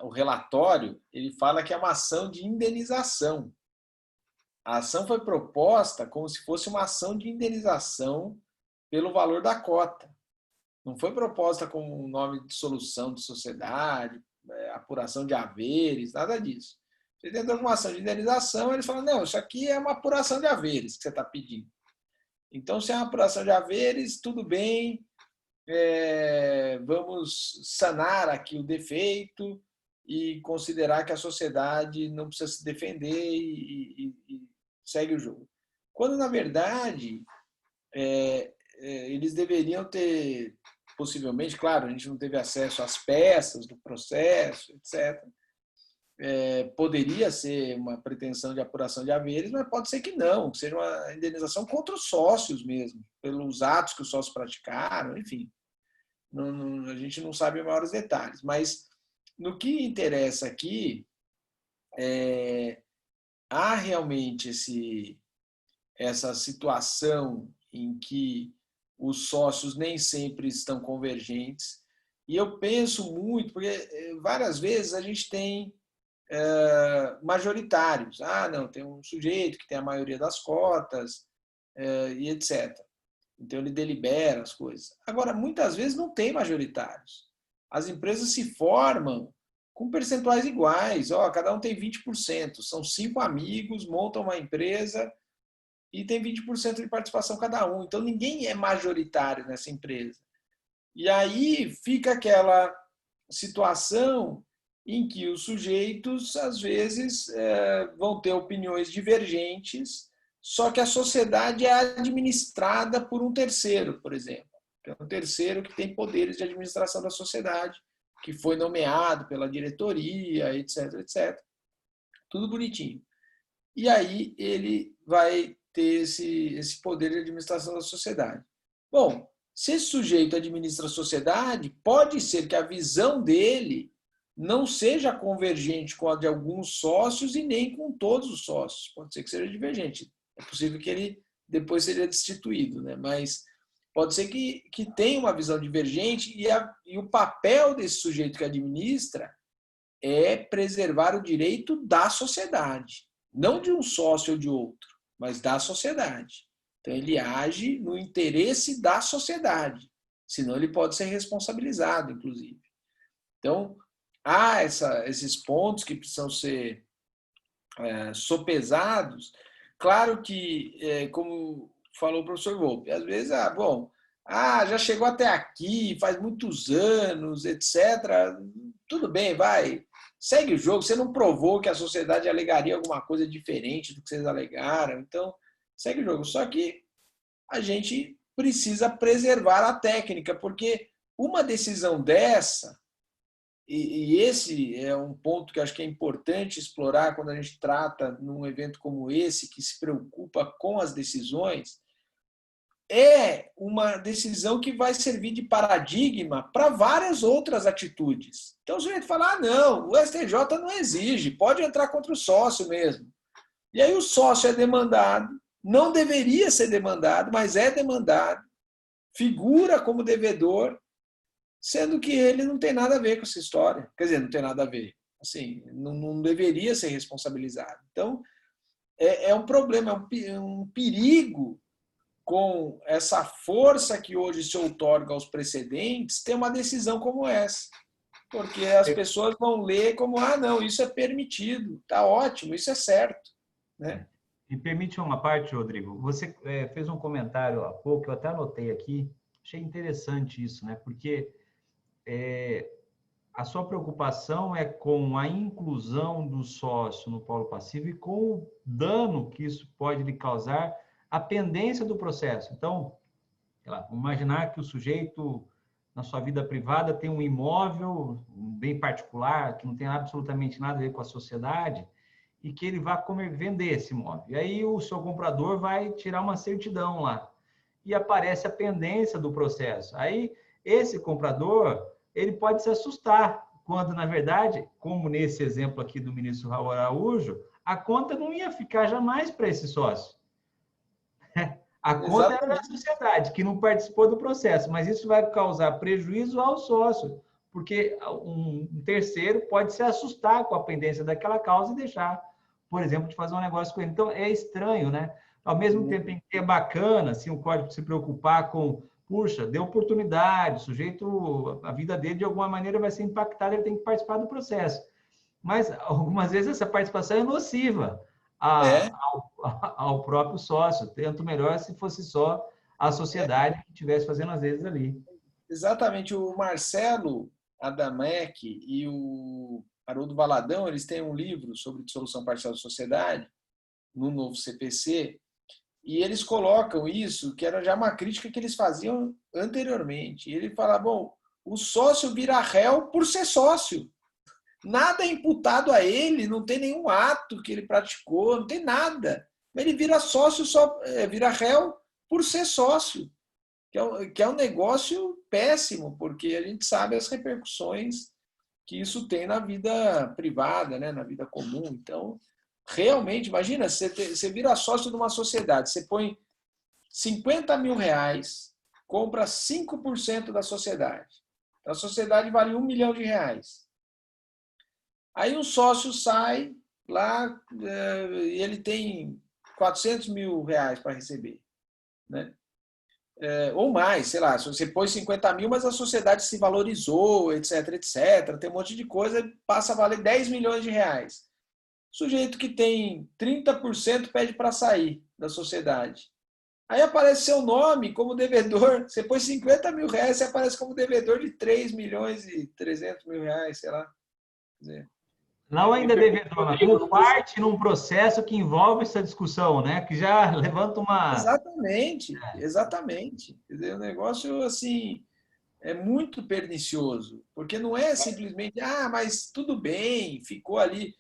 o relatório, ele fala que é uma ação de indenização. A ação foi proposta como se fosse uma ação de indenização pelo valor da cota. Não foi proposta com o nome de dissolução de sociedade, apuração de haveres, nada disso. Você tenta alguma ação de indenização, eles falam, não, isso aqui é uma apuração de haveres que você está pedindo. Então, se é uma apuração de haveres, tudo bem, vamos sanar aqui o defeito e considerar que a sociedade não precisa se defender e segue o jogo. Quando, na verdade, eles deveriam ter, possivelmente, claro, a gente não teve acesso às peças do processo, etc., poderia ser uma pretensão de apuração de haveres, mas pode ser que não, que seja uma indenização contra os sócios mesmo, pelos atos que os sócios praticaram, enfim. A gente não sabe maiores detalhes, mas no que interessa aqui, há realmente essa situação em que os sócios nem sempre estão convergentes. E eu penso muito, porque várias vezes a gente tem majoritários. Ah, não, tem um sujeito que tem a maioria das cotas e etc. Então, ele delibera as coisas. Agora, muitas vezes não tem majoritários. As empresas se formam com percentuais iguais. Cada um tem 20%. São 5 amigos, montam uma empresa e tem 20% de participação cada um. Então, ninguém é majoritário nessa empresa. E aí fica aquela situação em que os sujeitos, às vezes, vão ter opiniões divergentes, só que a sociedade é administrada por um terceiro, por exemplo. É um terceiro que tem poderes de administração da sociedade, que foi nomeado pela diretoria, etc, etc. Tudo bonitinho. E aí ele vai ter esse poder de administração da sociedade. Bom, se esse sujeito administra a sociedade, pode ser que a visão dele não seja convergente com a de alguns sócios e nem com todos os sócios. Pode ser que seja divergente. É possível que ele depois seja destituído, né? Mas pode ser que tenha uma visão divergente e o papel desse sujeito que administra é preservar o direito da sociedade, não de um sócio ou de outro, mas da sociedade. Então, ele age no interesse da sociedade, senão ele pode ser responsabilizado, inclusive. Então, há esses pontos que precisam ser sopesados. Claro que, como falou o professor Volpi, às vezes, já chegou até aqui, faz muitos anos, etc. Tudo bem, vai, segue o jogo. Você não provou que a sociedade alegaria alguma coisa diferente do que vocês alegaram, então segue o jogo. Só que a gente precisa preservar a técnica, porque uma decisão dessa, e esse é um ponto que acho que é importante explorar quando a gente trata num evento como esse, que se preocupa com as decisões, é uma decisão que vai servir de paradigma para várias outras atitudes. Então, o sujeito fala, não, o STJ não exige, pode entrar contra o sócio mesmo. E aí o sócio é demandado, não deveria ser demandado, mas é demandado, figura como devedor, sendo que ele não tem nada a ver com essa história. Quer dizer, não tem nada a ver. Assim, não deveria ser responsabilizado. Então, é um problema, é um perigo com essa força que hoje se outorga aos precedentes ter uma decisão como essa. Porque as pessoas vão ler como, não, isso é permitido, está ótimo, isso é certo. Né? Me permite uma parte, Rodrigo. Você fez um comentário há pouco, eu até anotei aqui, achei interessante isso, né? Porque a sua preocupação é com a inclusão do sócio no polo passivo e com o dano que isso pode lhe causar à pendência do processo. Então, vamos imaginar que o sujeito, na sua vida privada, tem um imóvel, um bem particular, que não tem absolutamente nada a ver com a sociedade, e que ele vai vender esse imóvel. E aí o seu comprador vai tirar uma certidão lá. E aparece a pendência do processo. Aí esse comprador, ele pode se assustar, quando, na verdade, como nesse exemplo aqui do ministro Raul Araújo, a conta não ia ficar jamais para esse sócio. A conta era da sociedade, que não participou do processo, mas isso vai causar prejuízo ao sócio, porque um terceiro pode se assustar com a pendência daquela causa e deixar, por exemplo, de fazer um negócio com ele. Então, é estranho, né? Ao mesmo tempo em que é bacana, assim, o código se preocupar com, puxa, dê oportunidade, o sujeito, a vida dele, de alguma maneira, vai ser impactada, ele tem que participar do processo. Mas, algumas vezes, essa participação é nociva ao próprio sócio, tanto melhor se fosse só a sociedade que estivesse fazendo as vezes ali. Exatamente. O Marcelo Adamec e o Haroldo Valadão, eles têm um livro sobre dissolução parcial da sociedade, no novo CPC, e eles colocam isso, que era já uma crítica que eles faziam anteriormente. E ele fala, bom, o sócio vira réu por ser sócio. Nada é imputado a ele, não tem nenhum ato que ele praticou, não tem nada. Ele vira sócio, vira réu por ser sócio, que é um negócio péssimo, porque a gente sabe as repercussões que isso tem na vida privada, né, na vida comum. Então, realmente, imagina, você vira sócio de uma sociedade, você põe R$50 mil compra 5% da sociedade. Então, a sociedade vale R$1 milhão. Aí um sócio sai lá e ele tem R$400 mil para receber, né? Ou mais, sei lá, se você pôs 50 mil, mas a sociedade se valorizou, etc, etc, tem um monte de coisa, passa a valer R$10 milhões. O sujeito que tem 30% pede para sair da sociedade. Aí aparece seu nome como devedor, você põe 50 mil reais, você aparece como devedor de 3 milhões e 300 mil reais, sei lá. Quer dizer, não ainda devedor, mas como parte num processo que envolve essa discussão, né? Que já levanta uma... Exatamente, exatamente. Quer dizer, o negócio, assim, é muito pernicioso, porque não é simplesmente, mas tudo bem, ficou ali.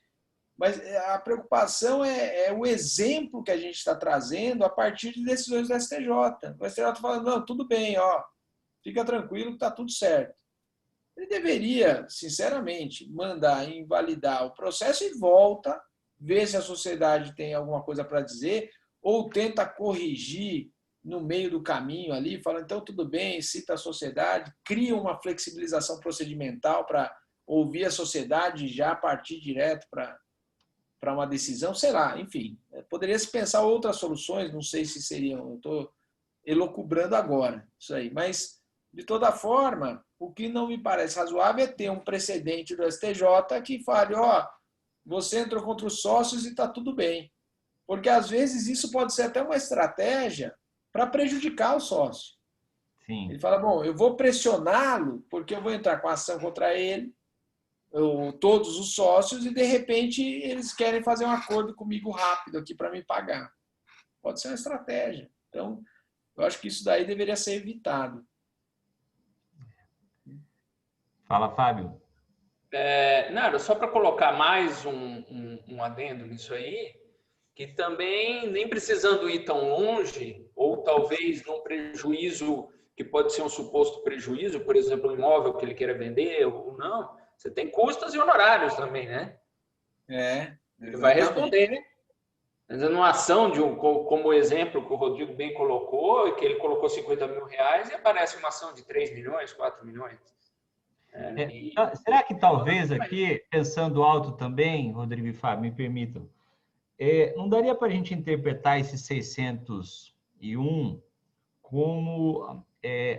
Mas a preocupação é o exemplo que a gente está trazendo a partir de decisões do STJ. O STJ está falando, não, tudo bem, fica tranquilo que está tudo certo. Ele deveria, sinceramente, mandar invalidar o processo e volta, ver se a sociedade tem alguma coisa para dizer, ou tenta corrigir no meio do caminho ali, fala, então tudo bem, cita a sociedade, cria uma flexibilização procedimental para ouvir a sociedade já partir direto para uma decisão, sei lá, enfim. Poderia se pensar outras soluções, não sei se seriam, eu estou elucubrando agora isso aí, mas de toda forma, o que não me parece razoável é ter um precedente do STJ que fale, você entrou contra os sócios e está tudo bem. Porque, às vezes, isso pode ser até uma estratégia para prejudicar o sócio. Sim. Ele fala, bom, eu vou pressioná-lo porque eu vou entrar com a ação contra ele, todos os sócios, e, de repente, eles querem fazer um acordo comigo rápido aqui para me pagar. Pode ser uma estratégia. Então, eu acho que isso daí deveria ser evitado. Fala, Fábio. Nada, só para colocar mais um adendo nisso aí, que também, nem precisando ir tão longe, ou talvez num prejuízo que pode ser um suposto prejuízo, por exemplo, um imóvel que ele queira vender ou não, você tem custas e honorários também, né? Ele vai responder, né? Numa ação, como o exemplo que o Rodrigo bem colocou, que ele colocou 50 mil reais e aparece uma ação de 3 milhões, 4 milhões. Será que talvez aqui, pensando alto também, Rodrigo e Fábio, me permitam, não daria para a gente interpretar esse 601 como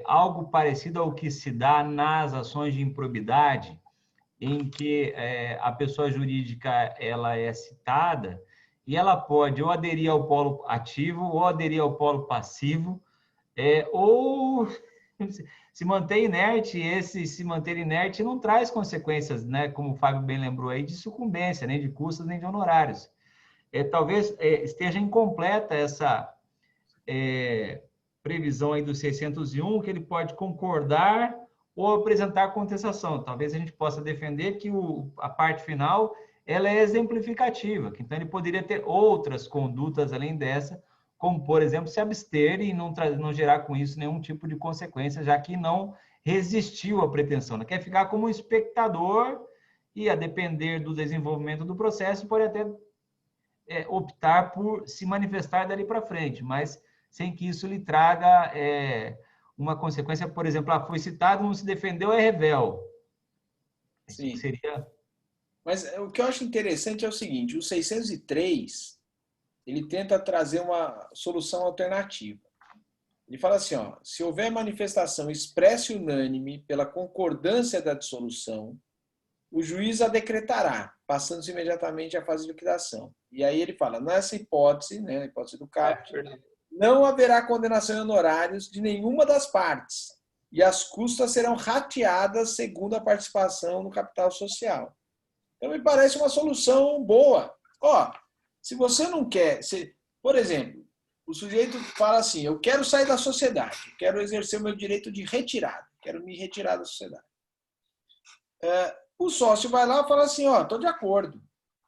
algo parecido ao que se dá nas ações de improbidade, em que a pessoa jurídica ela é citada e ela pode ou aderir ao polo ativo ou aderir ao polo passivo, ou se manter inerte, esse se manter inerte não traz consequências, né, como o Fábio bem lembrou aí, de sucumbência, nem de custos, nem de honorários. Talvez esteja incompleta essa previsão aí do 601, que ele pode concordar ou apresentar contestação. Talvez a gente possa defender que a parte final ela é exemplificativa, que então ele poderia ter outras condutas além dessa, como, por exemplo, se abster e não gerar com isso nenhum tipo de consequência, já que não resistiu à pretensão. Não quer ficar como espectador e, a depender do desenvolvimento do processo, pode até optar por se manifestar dali para frente, mas sem que isso lhe traga uma consequência, por exemplo, foi citado, não se defendeu, é revel. Sim. Isso seria... Mas o que eu acho interessante é o seguinte, o 603, ele tenta trazer uma solução alternativa. Ele fala assim, se houver manifestação expressa e unânime pela concordância da dissolução, o juiz a decretará, passando-se imediatamente à fase de liquidação. E aí ele fala, nessa hipótese, né, a hipótese do caput, não haverá condenação em honorários de nenhuma das partes, e as custas serão rateadas segundo a participação no capital social. Então, me parece uma solução boa. Se você não quer... por exemplo, o sujeito fala assim, eu quero sair da sociedade, quero exercer o meu direito de retirada, quero me retirar da sociedade. O sócio vai lá e fala assim, estou de acordo,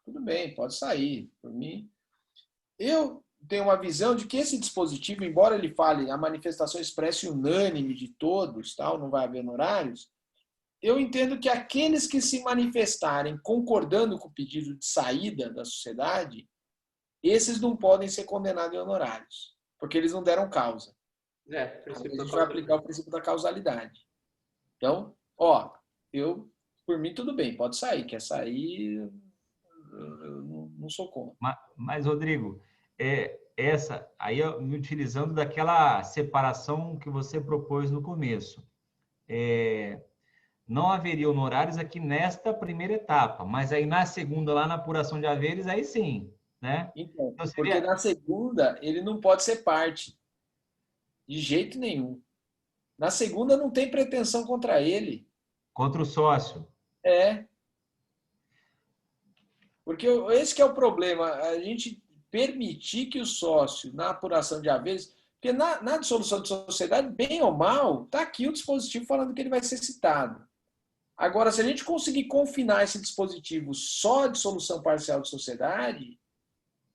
tudo bem, pode sair, por mim. Eu tenho uma visão de que esse dispositivo, embora ele fale a manifestação expressa e unânime de todos, não vai haver honorários, eu entendo que aqueles que se manifestarem concordando com o pedido de saída da sociedade, esses não podem ser condenados em honorários, porque eles não deram causa. A gente vai aplicar o princípio da causalidade. Então, ó, por mim, tudo bem, pode sair. Quer sair, eu não sou contra. Mas Rodrigo, aí me utilizando daquela separação que você propôs no começo. Não haveria honorários aqui nesta primeira etapa, mas aí na segunda, lá na apuração de haveres, aí sim, né? Então, porque na segunda ele não pode ser parte, de jeito nenhum. Na segunda não tem pretensão contra ele. Contra o sócio. Porque esse que é o problema, a gente permitir que o sócio, na apuração de haveres, porque na dissolução de sociedade, bem ou mal, está aqui o dispositivo falando que ele vai ser citado. Agora, se a gente conseguir confinar esse dispositivo só à dissolução parcial de sociedade,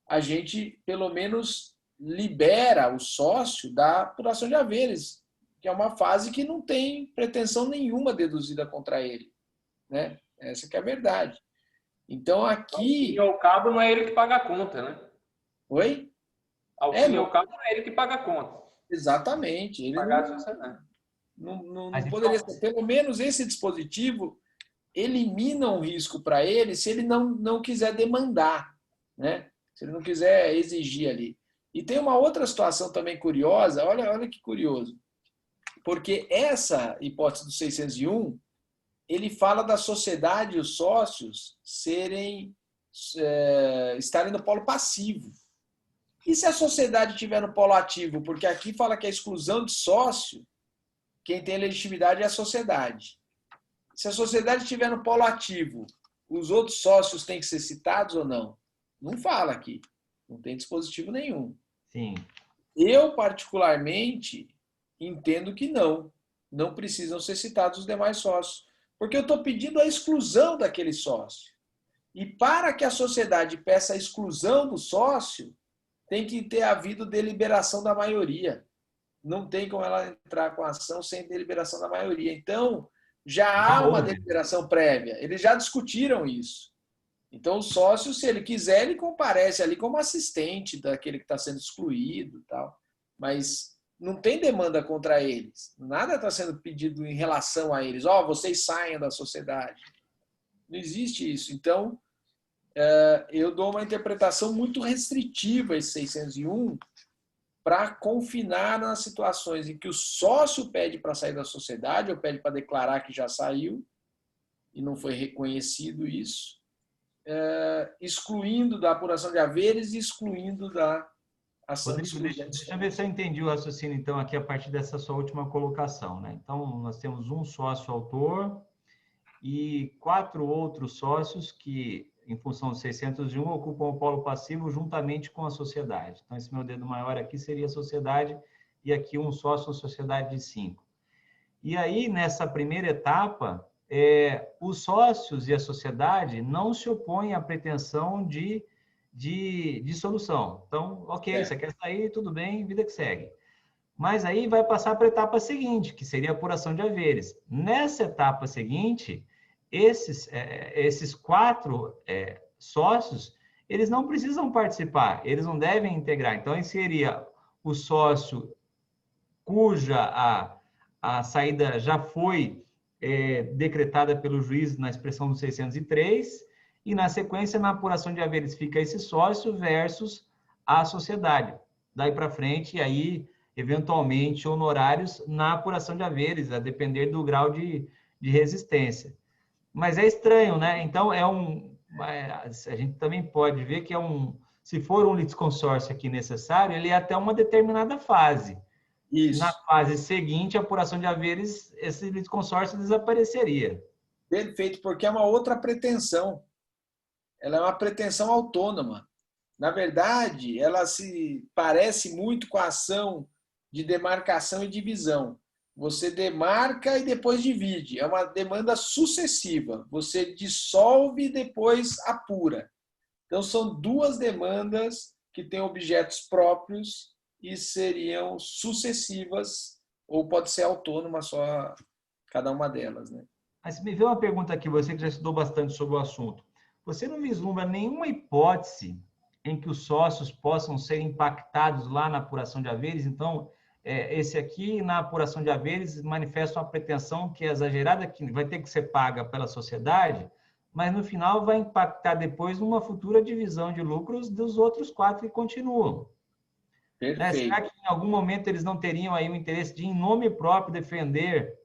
a gente, pelo menos, libera o sócio da apuração de haveres, que é uma fase que não tem pretensão nenhuma deduzida contra ele, né? Essa que é a verdade. Então, aqui... Ao fim e ao cabo, não é ele que paga a conta, né? Oi? Ao fim e ao cabo, não é ele que paga a conta. Exatamente. Ele pagar a sociedade. Não poderia ser. Pelo menos esse dispositivo elimina um risco para ele se ele não quiser demandar, né? Se ele não quiser exigir ali. E tem uma outra situação também curiosa, olha que curioso, porque essa hipótese do 601, ele fala da sociedade e os sócios estarem no polo passivo. E se a sociedade estiver no polo ativo? Porque aqui fala que a exclusão de sócio, quem tem legitimidade é a sociedade. Se a sociedade estiver no polo ativo, os outros sócios têm que ser citados ou não? Não fala aqui. Não tem dispositivo nenhum. Sim. Eu, particularmente, entendo que não. Não precisam ser citados os demais sócios. Porque eu estou pedindo a exclusão daquele sócio. E para que a sociedade peça a exclusão do sócio, tem que ter havido deliberação da maioria. Não tem como ela entrar com a ação sem deliberação da maioria. Então, já há uma deliberação prévia. Eles já discutiram isso. Então, o sócio, se ele quiser, ele comparece ali como assistente daquele que está sendo excluído e tal. Mas não tem demanda contra eles. Nada está sendo pedido em relação a eles. Vocês saiam da sociedade. Não existe isso. Então, eu dou uma interpretação muito restritiva a esse 601 para confinar nas situações em que o sócio pede para sair da sociedade ou pede para declarar que já saiu e não foi reconhecido isso, excluindo da apuração de haveres e excluindo da ação de exclusão. Deixa eu ver se eu entendi o raciocínio, então, aqui a partir dessa sua última colocação, né? Então, nós temos um sócio autor e 4 outros sócios que, em função do 601, ocupam o polo passivo juntamente com a sociedade. Então, esse meu dedo maior aqui seria a sociedade e aqui um sócio, uma sociedade de 5. E aí, nessa primeira etapa, os sócios e a sociedade não se opõem à pretensão de dissolução. Então, ok, você quer sair, tudo bem, vida que segue. Mas aí vai passar para a etapa seguinte, que seria a apuração de haveres. Nessa etapa seguinte, esses 4 sócios, eles não precisam participar, eles não devem integrar. Então, aí seria o sócio cuja a saída já foi decretada pelo juiz na expressão do 603, e na sequência, na apuração de haveres, fica esse sócio versus a sociedade. Daí para frente, e aí, eventualmente, honorários na apuração de haveres, a depender do grau de resistência. Mas é estranho, né? Então, a gente também pode ver que se for um litisconsórcio aqui necessário, ele é até uma determinada fase. Isso. Na fase seguinte, a apuração de haveres, esse litisconsórcio desapareceria. Perfeito, porque é uma outra pretensão. Ela é uma pretensão autônoma. Na verdade, ela se parece muito com a ação de demarcação e divisão. Você demarca e depois divide. É uma demanda sucessiva. Você dissolve e depois apura. Então, são 2 demandas que têm objetos próprios e seriam sucessivas, ou pode ser autônoma só cada uma delas, né? Mas me veio uma pergunta aqui, você que já estudou bastante sobre o assunto. Você não vislumbra nenhuma hipótese em que os sócios possam ser impactados lá na apuração de haveres? Então, esse aqui, na apuração de haveres, manifesta uma pretensão que é exagerada, que vai ter que ser paga pela sociedade, mas no final vai impactar depois numa futura divisão de lucros dos outros 4 que continuam. Perfeito. Será que em algum momento eles não teriam aí o interesse de, em nome próprio, defender,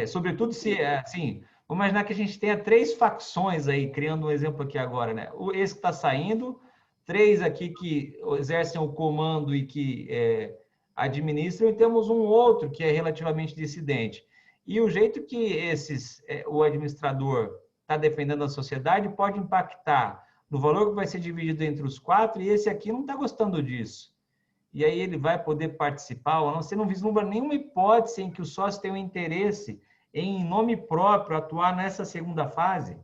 sobretudo se, assim, vamos imaginar que a gente tenha 3 facções aí, criando um exemplo aqui agora, né? Esse que está saindo, 3 aqui que exercem o comando e que administram, e temos um outro que é relativamente dissidente. E o jeito que o administrador está defendendo a sociedade pode impactar no valor que vai ser dividido entre os 4, e esse aqui não está gostando disso. E aí ele vai poder participar ou não. Você não vislumbra nenhuma hipótese em que o sócio tenha um interesse em nome próprio atuar nessa segunda fase?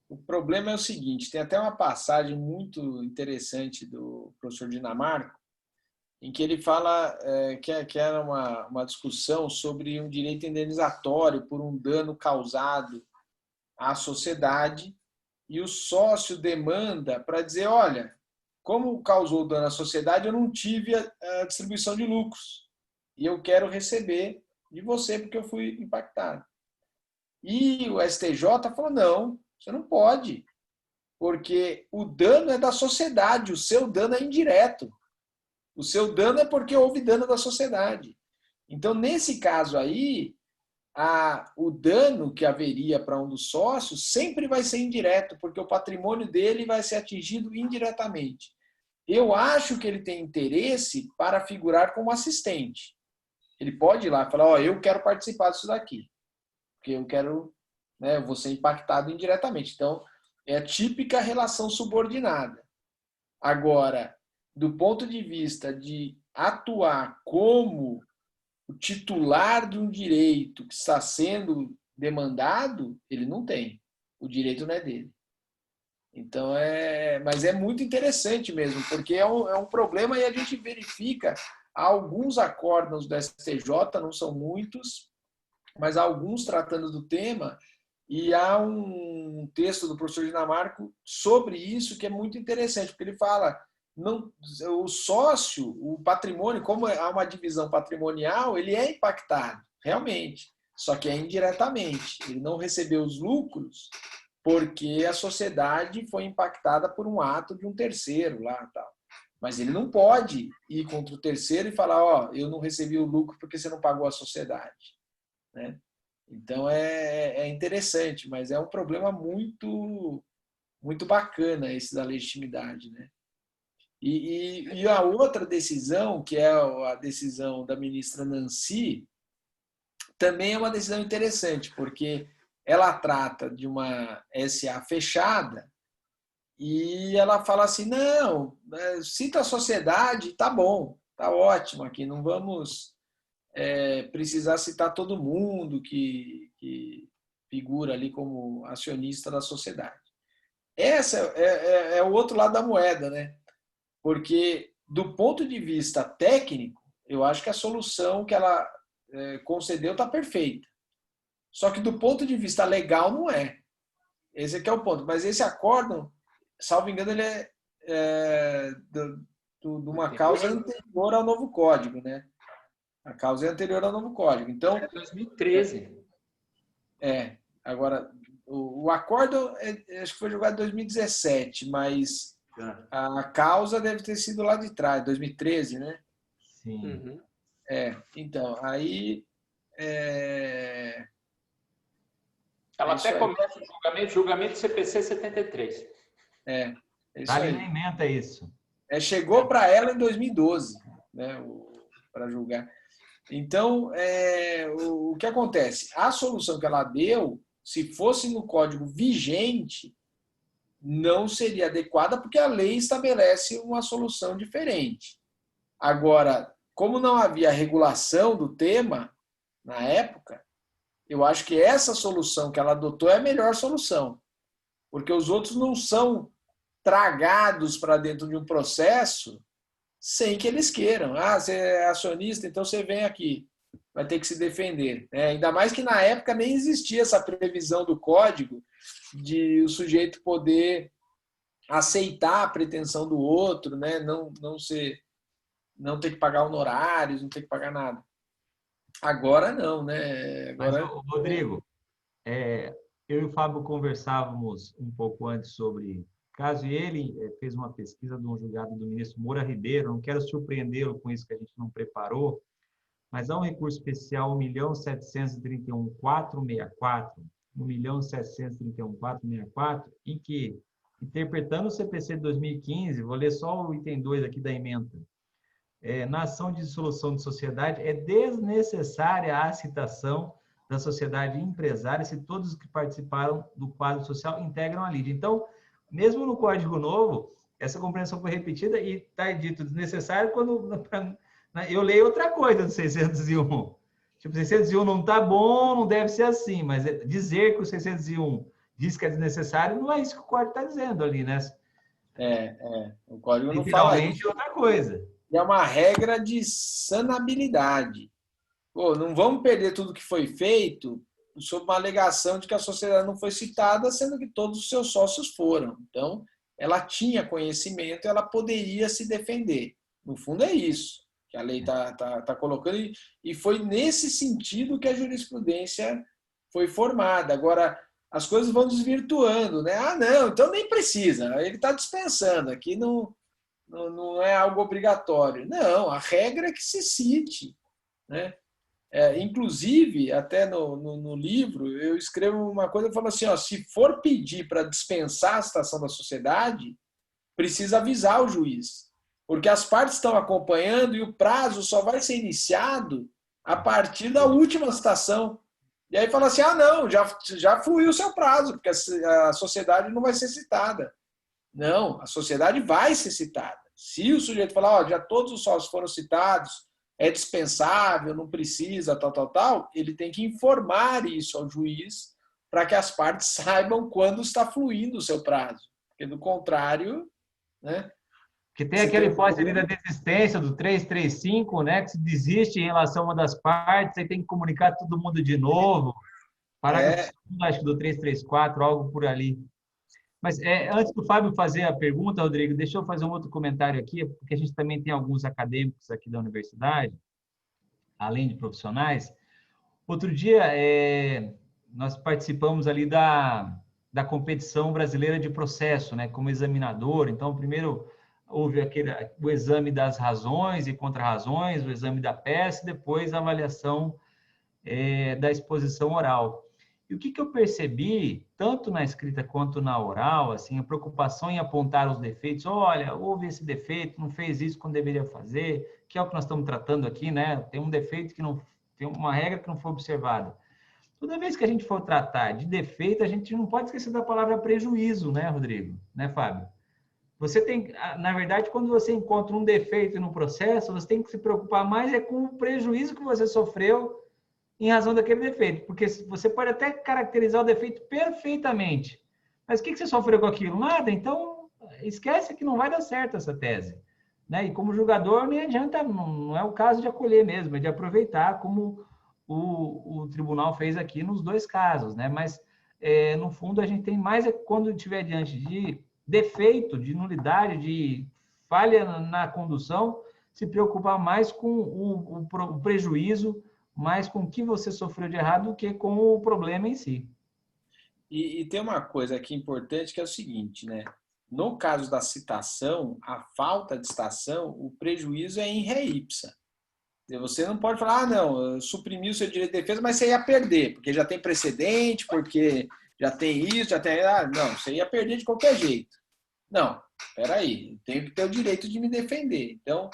O problema é o seguinte, tem até uma passagem muito interessante do professor Dinamarco, em que ele fala que era uma discussão sobre um direito indenizatório por um dano causado à sociedade, e o sócio demanda para dizer, olha, como causou dano à sociedade, eu não tive a distribuição de lucros, e eu quero receber de você porque eu fui impactado. E o STJ falou, não, você não pode, porque o dano é da sociedade, o seu dano é indireto. O seu dano é porque houve dano da sociedade. Então, nesse caso aí, o dano que haveria para um dos sócios sempre vai ser indireto, porque o patrimônio dele vai ser atingido indiretamente. Eu acho que ele tem interesse para figurar como assistente. Ele pode ir lá e falar, eu quero participar disso daqui, porque eu quero, eu vou ser impactado indiretamente. Então, é a típica relação subordinada. Agora, do ponto de vista de atuar como o titular de um direito que está sendo demandado, ele não tem. O direito não é dele. Então, mas é muito interessante mesmo, porque é um problema e a gente verifica alguns acórdãos do STJ, não são muitos, mas alguns tratando do tema, e há um texto do professor Dinamarco sobre isso que é muito interessante, porque ele fala, o sócio, o patrimônio, como há uma divisão patrimonial, ele é impactado, realmente, só que é indiretamente. Ele não recebeu os lucros porque a sociedade foi impactada por um ato de um terceiro lá, tal. Mas ele não pode ir contra o terceiro e falar, eu não recebi o lucro porque você não pagou a sociedade, né? Então é interessante, mas é um problema muito, muito bacana esse da legitimidade, né? E a outra decisão, que é a decisão da ministra Nancy, também é uma decisão interessante, porque ela trata de uma SA fechada e ela fala assim, não, cita a sociedade, tá bom, tá ótimo aqui, não vamos precisar citar todo mundo que figura ali como acionista da sociedade. Essa é o outro lado da moeda, né? Porque, do ponto de vista técnico, eu acho que a solução que ela concedeu está perfeita. Só que, do ponto de vista legal, não é. Esse aqui é o ponto. Mas esse acórdão, salvo engano, ele é de uma causa anterior ao novo código, né? A causa é anterior ao novo código. Então, é 2013. Agora, o acórdão acho que foi julgado em 2017, mas a causa deve ter sido lá de trás, 2013, né? Sim. Uhum. Então, aí... Ela até começa o julgamento CPC 73. Isso Tá, aí. ele emenda isso. Chegou para ela em 2012, né, para julgar. Então, o que acontece? A solução que ela deu, se fosse no código vigente, não seria adequada porque a lei estabelece uma solução diferente. Agora, como não havia regulação do tema na época, eu acho que essa solução que ela adotou é a melhor solução, porque os outros não são tragados para dentro de um processo sem que eles queiram. Você é acionista, então você vem aqui, vai ter que se defender. Ainda mais que na época nem existia essa previsão do código de o sujeito poder aceitar a pretensão do outro, né? Não ser não ter que pagar honorários, não ter que pagar nada. Agora não, né? Agora... Mas, Rodrigo, eu e o Fábio conversávamos um pouco antes sobre caso, e ele fez uma pesquisa de um julgado do ministro Moura Ribeiro, não quero surpreendê-lo com isso que a gente não preparou, mas há um recurso especial 1.731.464, 1.731.464, em que, interpretando o CPC de 2015, vou ler só o item 2 aqui da ementa, na ação de dissolução de sociedade, é desnecessária a citação da sociedade empresária se todos os que participaram do quadro social integram a lide. Então, mesmo no Código Novo, essa compreensão foi repetida e está dito desnecessário quando eu leio outra coisa do 601. Tipo, 601 não está bom, não deve ser assim, mas dizer que o 601 diz que é desnecessário não é isso que o Código está dizendo ali, né? O Código não fala isso. É outra coisa. É uma regra de sanabilidade. Pô, não vamos perder tudo que foi feito sob uma alegação de que a sociedade não foi citada, sendo que todos os seus sócios foram. Então, ela tinha conhecimento, ela poderia se defender. No fundo, é isso que a lei está colocando, e foi nesse sentido que a jurisprudência foi formada. Agora, as coisas vão desvirtuando, né? Ah, não, então nem precisa, ele está dispensando, aqui não é algo obrigatório. Não, a regra é que se cite, né? Inclusive, até no livro, eu escrevo uma coisa, eu falo assim, se for pedir para dispensar a citação da sociedade, precisa avisar o juiz, porque as partes estão acompanhando e o prazo só vai ser iniciado a partir da última citação. E aí fala assim, não, já fluiu o seu prazo, porque a sociedade não vai ser citada. Não, a sociedade vai ser citada. Se o sujeito falar, já todos os sócios foram citados, é dispensável, não precisa, tal, ele tem que informar isso ao juiz para que as partes saibam quando está fluindo o seu prazo. Porque, do contrário, né? Que tem aquela hipótese ali da desistência, do 335, né? Que se desiste em relação a uma das partes, aí tem que comunicar todo mundo de novo. Parágrafo 2, acho que do 334, algo por ali. Mas antes do Fábio fazer a pergunta, Rodrigo, deixa eu fazer um outro comentário aqui, porque a gente também tem alguns acadêmicos aqui da universidade, além de profissionais. Outro dia, nós participamos ali da competição brasileira de processo, né, como examinador. Então, primeiro houve o exame das razões e contra-razões, o exame da peça, e depois a avaliação da exposição oral. E o que eu percebi, tanto na escrita quanto na oral, assim, a preocupação em apontar os defeitos. Olha, houve esse defeito, não fez isso quando deveria fazer, que é o que nós estamos tratando aqui, né? Tem um defeito que não... Tem uma regra que não foi observada. Toda vez que a gente for tratar de defeito, a gente não pode esquecer da palavra prejuízo, né, Rodrigo? Né, Fábio? Você tem, na verdade, quando você encontra um defeito no processo, você tem que se preocupar mais com o prejuízo que você sofreu em razão daquele defeito, porque você pode até caracterizar o defeito perfeitamente, mas o que você sofreu com aquilo? Nada, então esquece que não vai dar certo essa tese, né? E como julgador, nem adianta, não é o caso de acolher mesmo, é de aproveitar, como o tribunal fez aqui nos dois casos, né? Mas, no fundo, a gente tem mais quando estiver diante de defeito, de nulidade, de falha na condução, se preocupar mais com o prejuízo, mais com o que você sofreu de errado do que com o problema em si. E tem uma coisa aqui importante que é o seguinte, né? No caso da citação, a falta de citação, o prejuízo é in re ipsa. Você não pode falar, não, suprimiu o seu direito de defesa, mas você ia perder, porque já tem precedente, porque já tem isso, já tem... não, você ia perder de qualquer jeito. Não, peraí, tenho que ter o direito de me defender. Então,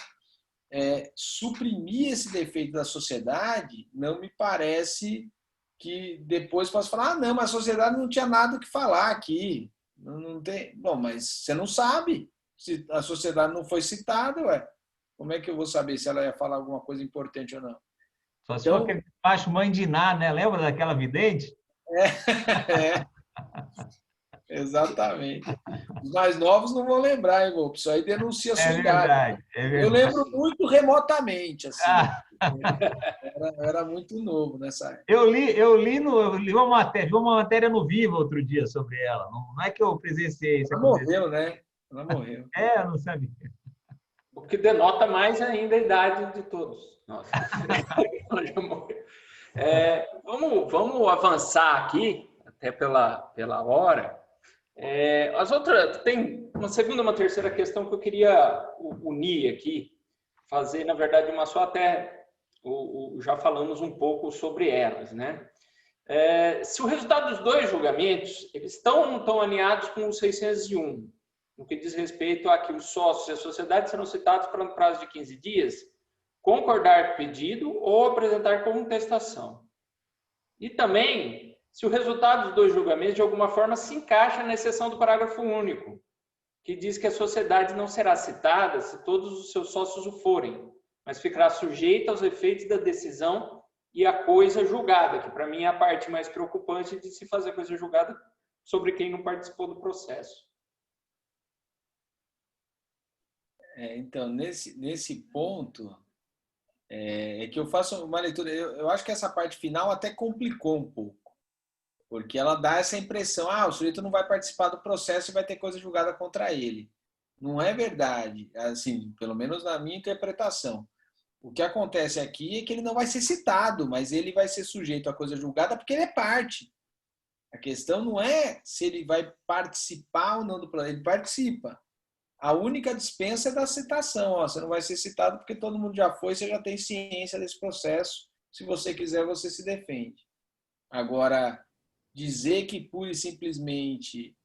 suprimir esse defeito da sociedade não me parece que depois possa falar, não, mas a sociedade não tinha nada o que falar aqui. Não tem... Bom, mas você não sabe se a sociedade não foi citada, como é que eu vou saber se ela ia falar alguma coisa importante ou não? Só se for aquele baixo mãe de Ná, né? Lembra daquela vidente? Exatamente. Os mais novos não vão lembrar, hein, Volpe? Isso aí denuncia a sua idade. É verdade. Eu lembro muito remotamente, assim. Era muito novo nessa época. Eu li uma matéria no Viva outro dia sobre ela. Não é que eu presenciei isso. Ela morreu, né? Ela morreu. Eu não sabia. O que denota mais ainda a idade de todos. Nossa, vamos avançar aqui, até pela hora. As outras, tem uma segunda e uma terceira questão que eu queria unir aqui, fazer, na verdade, uma só, até já falamos um pouco sobre elas, né? Se o resultado dos dois julgamentos, eles estão alinhados com o 601, no que diz respeito a que os sócios e a sociedade serão citados para um prazo de 15 dias, concordar com o pedido ou apresentar contestação. E também, se o resultado dos dois julgamentos, de alguma forma, se encaixa na exceção do parágrafo único, que diz que a sociedade não será citada se todos os seus sócios o forem, mas ficará sujeita aos efeitos da decisão e a coisa julgada, que para mim é a parte mais preocupante de se fazer coisa julgada sobre quem não participou do processo. Então, nesse ponto, é que eu faço uma leitura. Eu acho que essa parte final até complicou um pouco, porque ela dá essa impressão, o sujeito não vai participar do processo e vai ter coisa julgada contra ele. Não é verdade, assim, pelo menos na minha interpretação. O que acontece aqui é que ele não vai ser citado, mas ele vai ser sujeito à coisa julgada porque ele é parte. A questão não é se ele vai participar ou não do processo, ele participa. A única dispensa é da citação. Você não vai ser citado porque todo mundo já foi, você já tem ciência desse processo. Se você quiser, você se defende. Agora, dizer que pura e simplesmente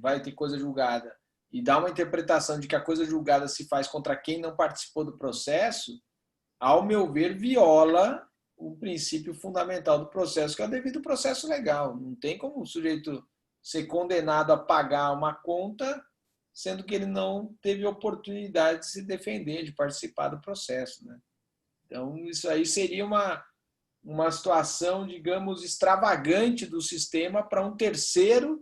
vai ter coisa julgada e dar uma interpretação de que a coisa julgada se faz contra quem não participou do processo, ao meu ver, viola o princípio fundamental do processo, que é o devido processo legal. Não tem como o sujeito ser condenado a pagar uma conta sendo que ele não teve oportunidade de se defender, de participar do processo, né? Então, isso aí seria uma situação, digamos, extravagante do sistema para um terceiro,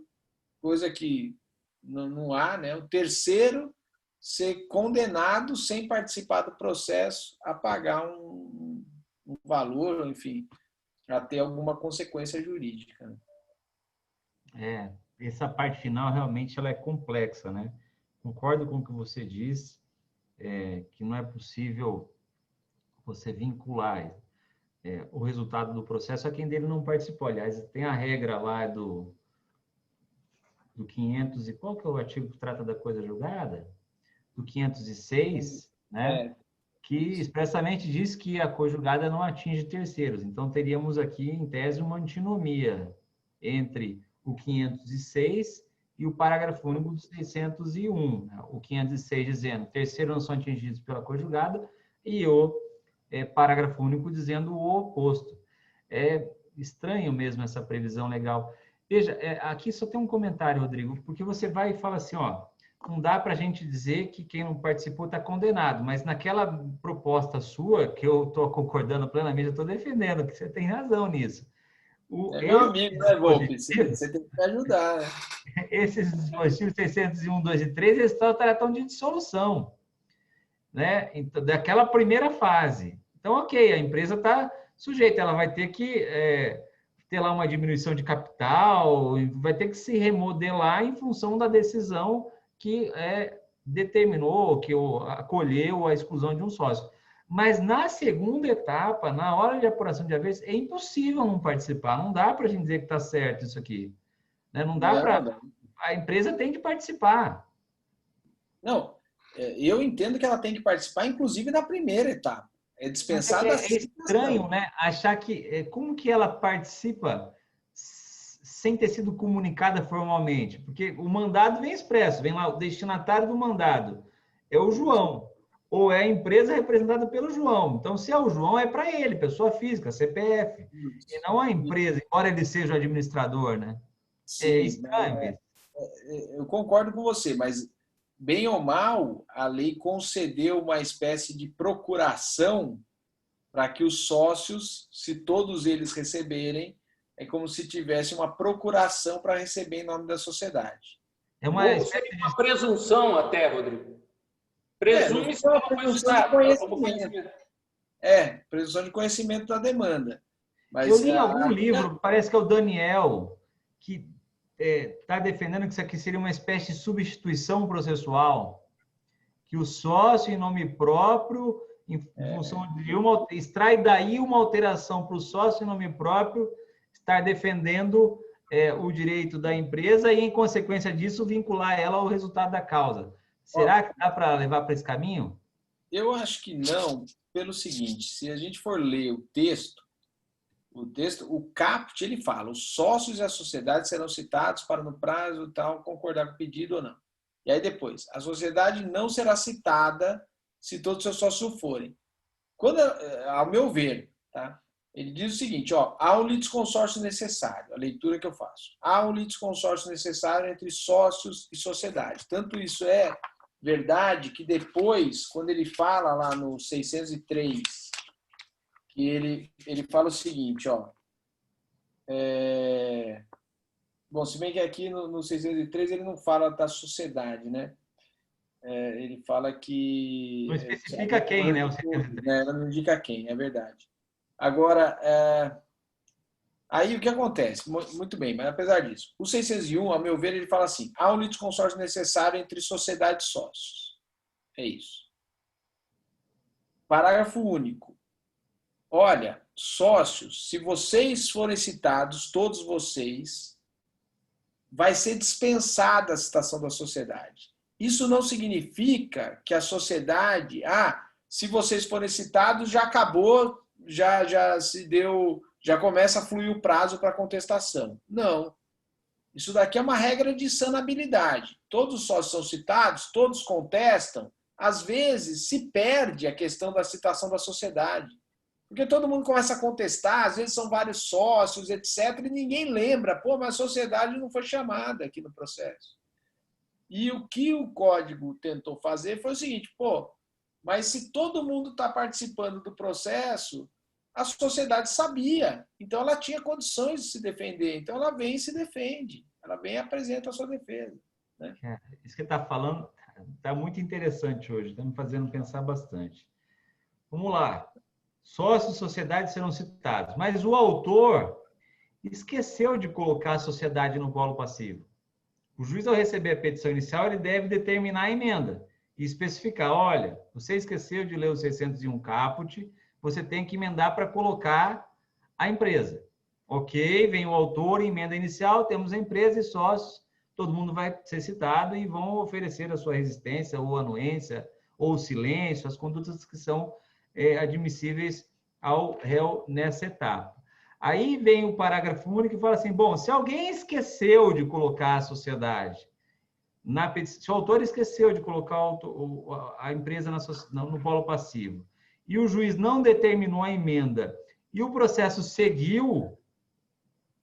coisa que não há, né? O terceiro ser condenado sem participar do processo a pagar um valor, enfim, a ter alguma consequência jurídica, né? Essa parte final realmente ela é complexa, né? Concordo com o que você diz, que não é possível você vincular o resultado do processo a quem dele não participou. Aliás, tem a regra lá do 500 e qual que é o artigo que trata da coisa julgada? Do 506, né? Que expressamente diz que a coisa julgada não atinge terceiros. Então, teríamos aqui, em tese, uma antinomia entre o 506 e o parágrafo único do 601. O 506 dizendo terceiros não são atingidos pela coisa julgada e o parágrafo único dizendo o oposto. É estranho mesmo essa previsão legal. Veja, aqui só tem um comentário, Rodrigo, porque você vai e fala assim, não dá para a gente dizer que quem não participou está condenado, mas naquela proposta sua, que eu estou concordando plenamente, eu estou defendendo, que você tem razão nisso. Meu amigo, né, Volpe? Você tem que me ajudar, né? Esses dispositivos 601, 2 e 3, eles tratam de dissolução, né? Então, daquela primeira fase. Então, ok, a empresa está sujeita, ela vai ter que ter lá uma diminuição de capital, vai ter que se remodelar em função da decisão que determinou, que acolheu a exclusão de um sócio. Mas na segunda etapa, na hora de apuração de haveres, é impossível não participar. Não dá para a gente dizer que está certo isso aqui. Né? Não dá para... A empresa tem que participar. Não, eu entendo que ela tem que participar, inclusive na primeira etapa. É dispensada. É estranho, né? Achar que... Como que ela participa sem ter sido comunicada formalmente? Porque o mandado vem expresso, vem lá o destinatário do mandado. É o João. Ou é a empresa representada pelo João. Então, se é o João, é para ele, pessoa física, CPF. E não a empresa, embora ele seja o administrador, né? Sim, é estranho. Eu concordo com você, mas bem ou mal, a lei concedeu uma espécie de procuração para que os sócios, se todos eles receberem, é como se tivesse uma procuração para receber em nome da sociedade. É uma espécie de... uma presunção até, Rodrigo. Presume-se que ela foi citada. Presunção de conhecimento da demanda. Mas, eu li em algum livro, parece que é o Daniel, que está defendendo que isso aqui seria uma espécie de substituição processual, que o sócio em nome próprio, em função de extrai daí uma alteração para o sócio em nome próprio estar defendendo o direito da empresa e, em consequência disso, vincular ela ao resultado da causa. Será que dá para levar para esse caminho? Eu acho que não, pelo seguinte, se a gente for ler o texto, o caput, ele fala, os sócios e a sociedade serão citados para no prazo tal concordar com o pedido ou não. E aí depois, a sociedade não será citada se todos os seus sócios forem. Quando, ao meu ver, tá? Ele diz o seguinte, há um litisconsórcio necessário, a leitura que eu faço. Há um litisconsórcio necessário entre sócios e sociedade. Tanto isso é verdade que depois, quando ele fala lá no 603, que ele fala o seguinte, bom, se bem que aqui no 603 ele não fala da sociedade, né? Ele fala que... Não especifica quem, né? O 603. Não indica quem, é verdade. Agora, aí o que acontece? Muito bem, mas apesar disso, o 601, ao meu ver, ele fala assim, há um litisconsórcio necessário entre sociedade e sócios. É isso. Parágrafo único. Olha, sócios, se vocês forem citados, todos vocês, vai ser dispensada a citação da sociedade. Isso não significa que a sociedade, se vocês forem citados, já acabou, já se deu, já começa a fluir o prazo para contestação. Não. Isso daqui é uma regra de sanabilidade. Todos os sócios são citados, todos contestam, às vezes se perde a questão da citação da sociedade. Porque todo mundo começa a contestar, às vezes são vários sócios, etc., e ninguém lembra, mas a sociedade não foi chamada aqui no processo. E o que o código tentou fazer foi o seguinte, mas se todo mundo está participando do processo, a sociedade sabia, então ela tinha condições de se defender, então ela vem e se defende, ela vem e apresenta a sua defesa. Né? Isso que está falando está muito interessante hoje, está me fazendo pensar bastante. Vamos lá. Sócios e sociedade serão citados, mas o autor esqueceu de colocar a sociedade no polo passivo. O juiz, ao receber a petição inicial, ele deve determinar a emenda e especificar, olha, você esqueceu de ler o 601 caput, você tem que emendar para colocar a empresa. Ok, vem o autor, emenda inicial, temos a empresa e sócios, todo mundo vai ser citado e vão oferecer a sua resistência ou anuência ou silêncio, as condutas que são admissíveis ao réu nessa etapa. Aí vem o parágrafo único e fala assim, bom, se alguém esqueceu de colocar a sociedade, se o autor esqueceu de colocar a empresa no polo passivo, e o juiz não determinou a emenda, e o processo seguiu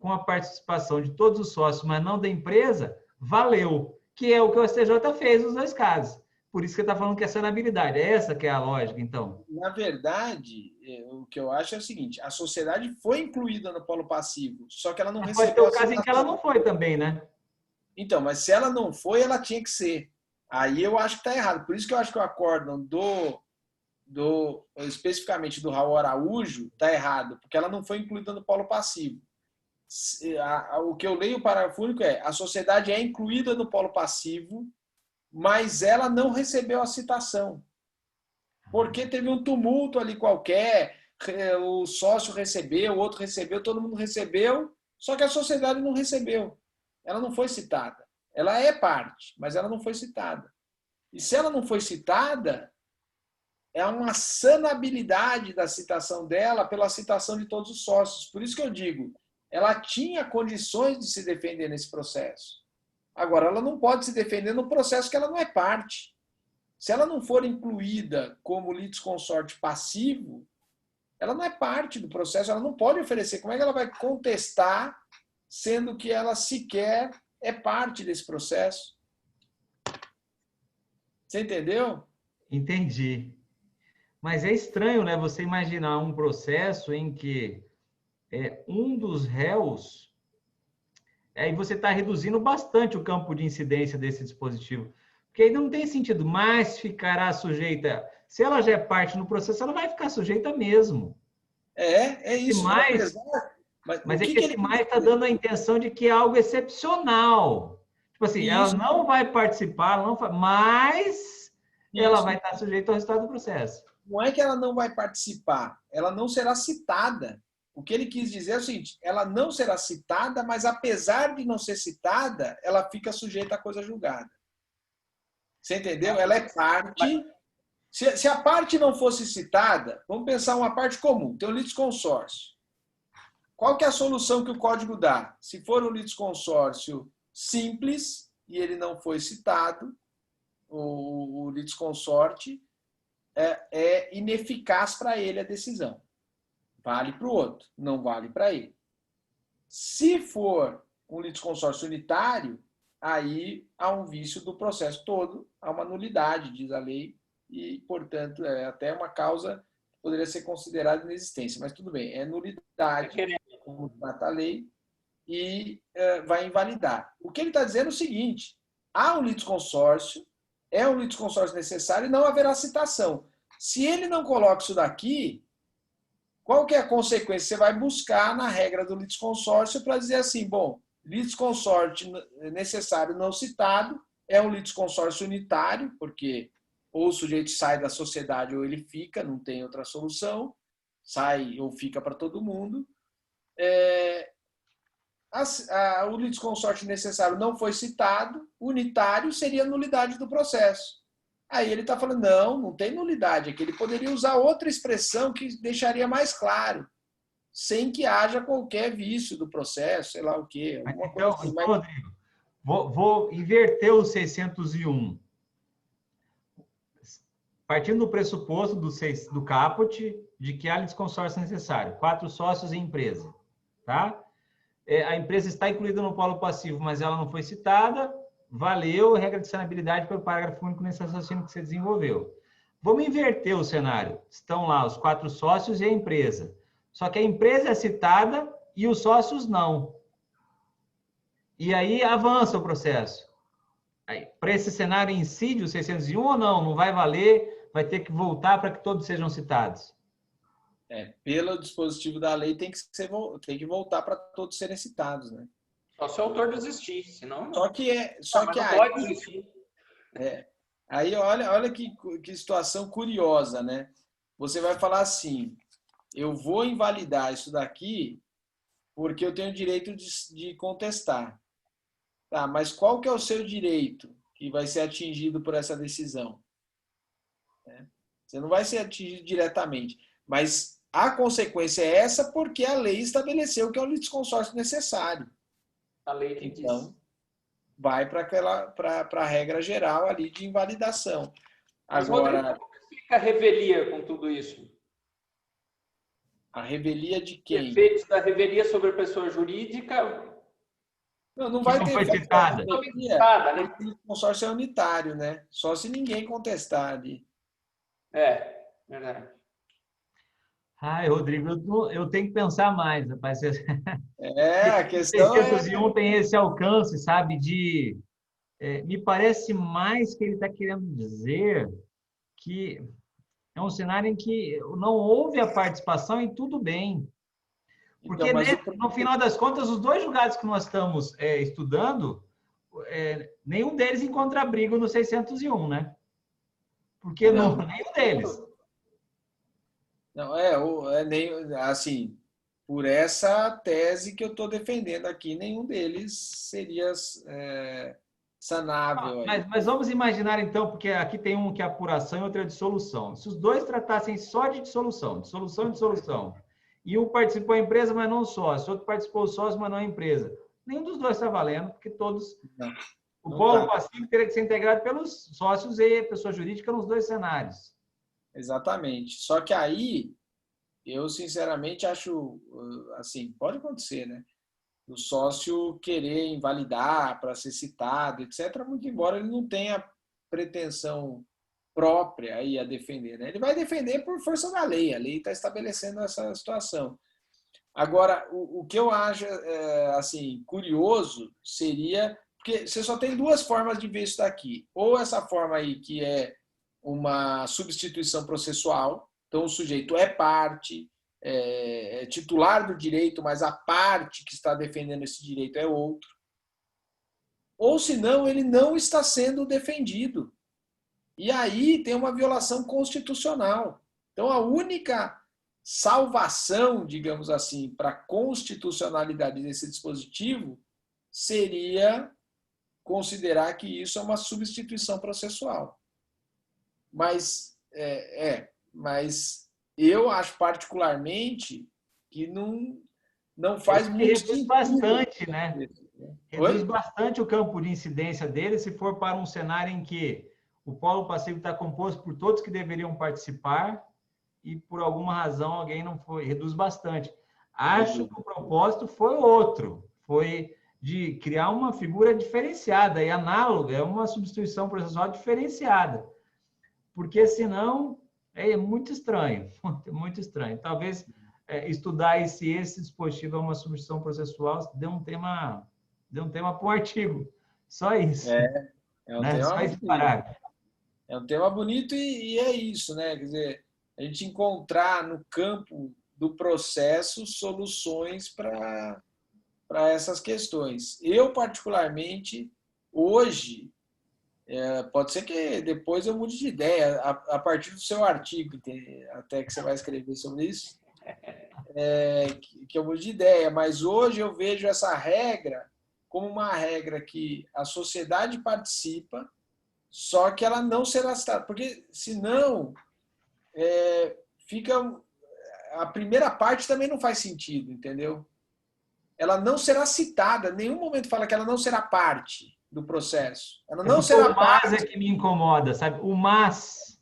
com a participação de todos os sócios, mas não da empresa, valeu, que é o que o STJ fez nos dois casos. Por isso que ele está falando que é sanabilidade. É essa que é a lógica, então? Na verdade, o que eu acho é o seguinte, a sociedade foi incluída no polo passivo, só que ela não recebeu... Pode ter o caso em que ela não foi também, né? Então, mas se ela não foi, ela tinha que ser. Aí eu acho que está errado. Por isso que eu acho que o acórdão especificamente do Raul Araújo está errado, porque ela não foi incluída no polo passivo. O que eu leio o parágrafo único é a sociedade é incluída no polo passivo, mas ela não recebeu a citação. Porque teve um tumulto ali qualquer, o sócio recebeu, o outro recebeu, todo mundo recebeu, só que a sociedade não recebeu. Ela não foi citada. Ela é parte, mas ela não foi citada. E se ela não foi citada, é uma sanabilidade da citação dela pela citação de todos os sócios. Por isso que eu digo, ela tinha condições de se defender nesse processo. Agora, ela não pode se defender no processo que ela não é parte. Se ela não for incluída como litisconsorte passivo, ela não é parte do processo, ela não pode oferecer. Como é que ela vai contestar, sendo que ela sequer é parte desse processo? Você entendeu? Entendi. Mas é estranho, né? Você imaginar um processo em que um dos réus... Aí você está reduzindo bastante o campo de incidência desse dispositivo. Porque aí não tem sentido, mas ficará sujeita... Se ela já é parte no processo, ela vai ficar sujeita mesmo. É isso. Mas é que esse mais está dando a intenção de que é algo excepcional. Tipo assim, ela não vai participar, mas ela vai estar sujeita ao resultado do processo. Não é que ela não vai participar, ela não será citada. O que ele quis dizer é o seguinte, ela não será citada, mas apesar de não ser citada, ela fica sujeita à coisa julgada. Você entendeu? Ela é parte. Se a parte não fosse citada, vamos pensar uma parte comum, tem um litisconsórcio. Qual que é a solução que o código dá? Se for um litisconsórcio simples e ele não foi citado, o litisconsorte é ineficaz para ele a decisão. Vale para o outro, não vale para ele. Se for um litisconsórcio unitário, aí há um vício do processo todo, há uma nulidade, diz a lei, e, portanto, é até uma causa que poderia ser considerada inexistência. Mas tudo bem, é nulidade, como trata a lei, e vai invalidar. O que ele está dizendo é o seguinte, há um litisconsórcio, é um litisconsórcio necessário e não haverá citação. Se ele não coloca isso daqui, qual que é a consequência? Você vai buscar na regra do litisconsórcio para dizer assim, bom, litisconsórcio necessário não citado é um litisconsórcio unitário, porque ou o sujeito sai da sociedade ou ele fica, não tem outra solução, sai ou fica para todo mundo. O litisconsórcio necessário não foi citado, unitário seria nulidade do processo. Aí ele está falando, não tem nulidade aqui, ele poderia usar outra expressão que deixaria mais claro, sem que haja qualquer vício do processo, sei lá o quê. Então, Rodrigo, vou inverter o 601. Partindo do pressuposto do caput, de que há litisconsórcio necessário, 4 sócios em empresa, tá? A empresa está incluída no polo passivo, mas ela não foi citada, valeu a regra de sanabilidade pelo parágrafo único nesse raciocínio que você desenvolveu. Vamos inverter o cenário. Estão lá os 4 sócios e a empresa. Só que a empresa é citada e os sócios não. E aí avança o processo. Para esse cenário incide o 601 ou não? Não vai valer, vai ter que voltar para que todos sejam citados. Pelo dispositivo da lei tem que voltar para todos serem citados, né? Só se o autor desistir, senão... Só que aí, pode desistir. Aí olha que situação curiosa, né? Você vai falar assim, eu vou invalidar isso daqui porque eu tenho o direito de contestar. Tá, mas qual que é o seu direito que vai ser atingido por essa decisão? Você não vai ser atingido diretamente, mas a consequência é essa porque a lei estabeleceu que é um litisconsórcio necessário. A lei tem então, vai para a regra geral ali de invalidação. Agora, mas, como fica a revelia com tudo isso? A revelia de quem? Efeitos da revelia sobre a pessoa jurídica... Não vai ter foi citada. O consórcio é unitário, né? Só se ninguém contestar ali. Verdade. Ai, Rodrigo, eu tenho que pensar mais, rapaz. A questão 601 tem esse alcance, sabe, me parece mais que ele está querendo dizer que é um cenário em que não houve a participação e tudo bem. Porque, no final das contas, os 2 julgados que nós estamos estudando, nenhum deles encontra abrigo no 601, né? Porque nenhum deles. Não, nem assim, por essa tese que eu estou defendendo aqui, nenhum deles seria sanável. Mas vamos imaginar, então, porque aqui tem um que é apuração e outro é dissolução. Se os 2 tratassem só de dissolução, e um participou da empresa, mas não o sócio, outro participou do sócio, mas não a empresa, nenhum dos 2 está valendo, porque todos... O polo passivo teria que ser integrado pelos sócios e a pessoa jurídica nos 2 cenários. Exatamente. Só que aí, eu sinceramente acho, assim, pode acontecer, né? O sócio querer invalidar para ser citado, etc., muito embora ele não tenha pretensão própria aí a defender, né? Ele vai defender por força da lei, a lei está estabelecendo essa situação. Agora, o que eu acho assim, curioso seria, porque você só tem 2 formas de ver isso daqui, ou essa forma aí que é uma substituição processual, então o sujeito é parte, é titular do direito, mas a parte que está defendendo esse direito é outro. Ou senão ele não está sendo defendido. E aí tem uma violação constitucional. Então, a única salvação, digamos assim, para a constitucionalidade desse dispositivo seria considerar que isso é uma substituição processual. Mas, mas eu acho particularmente que não faz muito reduz sentido. Bastante, né? Reduz Oi? bastante o campo de incidência dele se for para um cenário em que o polo passivo está composto por todos que deveriam participar e por alguma razão alguém não foi. Reduz bastante. Acho que o propósito foi outro, foi de criar uma figura diferenciada e análoga, é uma substituição processual diferenciada, porque senão é muito estranho, muito estranho. Talvez estudar se esse dispositivo é uma substituição processual dê um tema para um artigo, só isso. É um né? tema Só esse parágrafo. É um tema bonito e é isso, né? Quer dizer, a gente encontrar no campo do processo soluções para essas questões. Eu, particularmente, hoje, pode ser que depois eu mude de ideia, a partir do seu artigo, até que você vai escrever sobre isso, que eu mude de ideia, mas hoje eu vejo essa regra como uma regra que a sociedade participa, só que ela não será citada, porque senão fica a primeira parte também não faz sentido, entendeu? Ela não será citada, em nenhum momento fala que ela não será parte do processo. Ela não será parte. O mas é que me incomoda, sabe? O mas.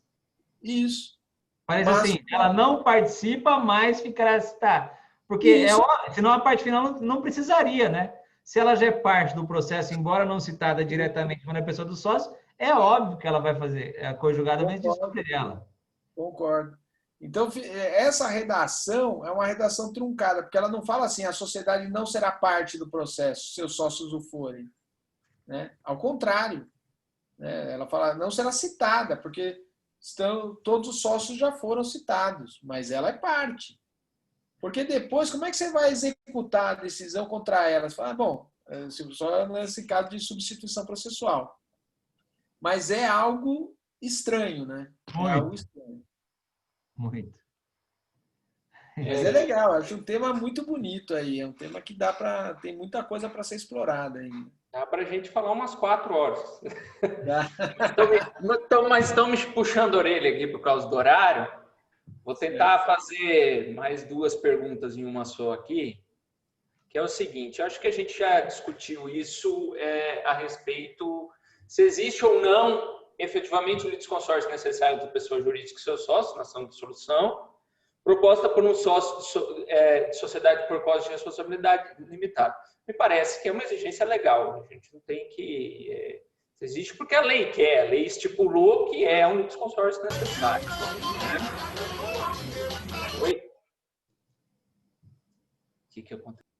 Isso. Parece assim, ela não participa, mas ficará citada. Porque senão a parte final não precisaria, né? Se ela já é parte do processo, embora não citada diretamente quando é pessoa do sócio, é óbvio que ela vai fazer a conjugada de escolha dela. Concordo. Então, essa redação é uma redação truncada, porque ela não fala assim, a sociedade não será parte do processo, se seus sócios o forem. Né? Ao contrário, né? Ela fala, não será citada, porque todos os sócios já foram citados, mas ela é parte. Porque depois, como é que você vai executar a decisão contra ela? Você fala, bom, só nesse caso de substituição processual. Mas é algo estranho, né? Muito. É algo estranho. Muito. Mas é legal, acho um tema muito bonito aí. É um tema que tem muita coisa para ser explorada ainda. Dá para a gente falar umas 4 horas. Mas estamos puxando a orelha aqui por causa do horário. Vou tentar fazer mais 2 perguntas em uma só aqui, que é o seguinte, eu acho que a gente já discutiu isso a respeito se existe ou não efetivamente o litisconsórcio necessário da pessoa jurídica e seu sócio na ação de dissolução, proposta por um sócio de sociedade por causa de responsabilidade limitada. Me parece que é uma exigência legal, a gente não tem que... existe porque a lei quer, a lei estipulou que é um litisconsórcio necessário. Oi? O que aconteceu?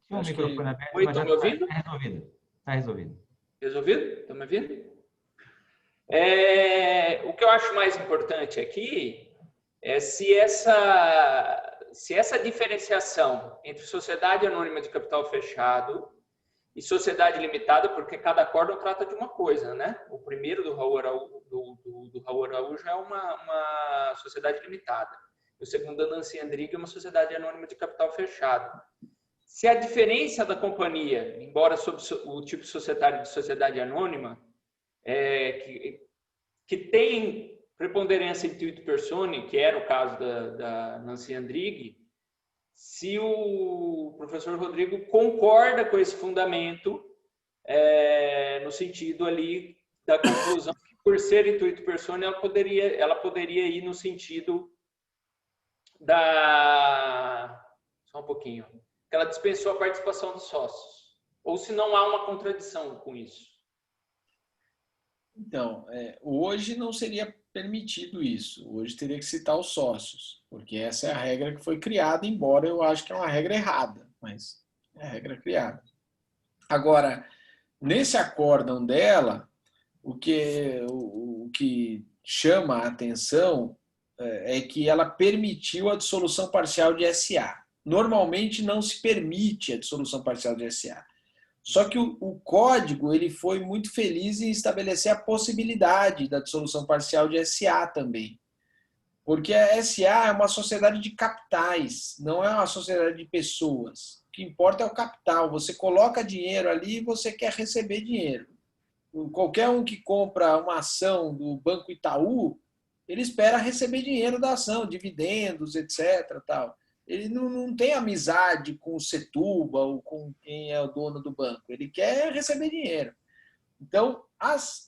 Tinha um microfone aberto, Oi, mas já me ouvindo? Está resolvido. Está resolvido. Resolvido? Estão me ouvindo? O que eu acho mais importante aqui é se essa diferenciação entre sociedade anônima de capital fechado e sociedade limitada, porque cada acórdão trata de uma coisa, né? O primeiro do Raul Araújo é uma sociedade limitada. O segundo da Nancy Andrighi é uma sociedade anônima de capital fechado. Se a diferença da companhia, embora sob o tipo societário de sociedade anônima, que tem preponderância intuito persone, que era o caso da Nancy Andrighi, se o professor Rodrigo concorda com esse fundamento, no sentido ali da conclusão que, por ser intuito persone, ela poderia ir no sentido só um pouquinho, que ela dispensou a participação dos sócios, ou se não há uma contradição com isso. Então, hoje não seria permitido isso. Hoje teria que citar os sócios, porque essa é a regra que foi criada, embora eu acho que é uma regra errada, mas é a regra criada. Agora, nesse acórdão dela, o que chama a atenção é que ela permitiu a dissolução parcial de SA. Normalmente não se permite a dissolução parcial de SA. Só que o código ele foi muito feliz em estabelecer a possibilidade da dissolução parcial de SA também. Porque a SA é uma sociedade de capitais, não é uma sociedade de pessoas. O que importa é o capital. Você coloca dinheiro ali e você quer receber dinheiro. Qualquer um que compra uma ação do Banco Itaú, ele espera receber dinheiro da ação, dividendos, etc. Tal. Ele não tem amizade com o Setúbal ou com quem é o dono do banco. Ele quer receber dinheiro. Então, as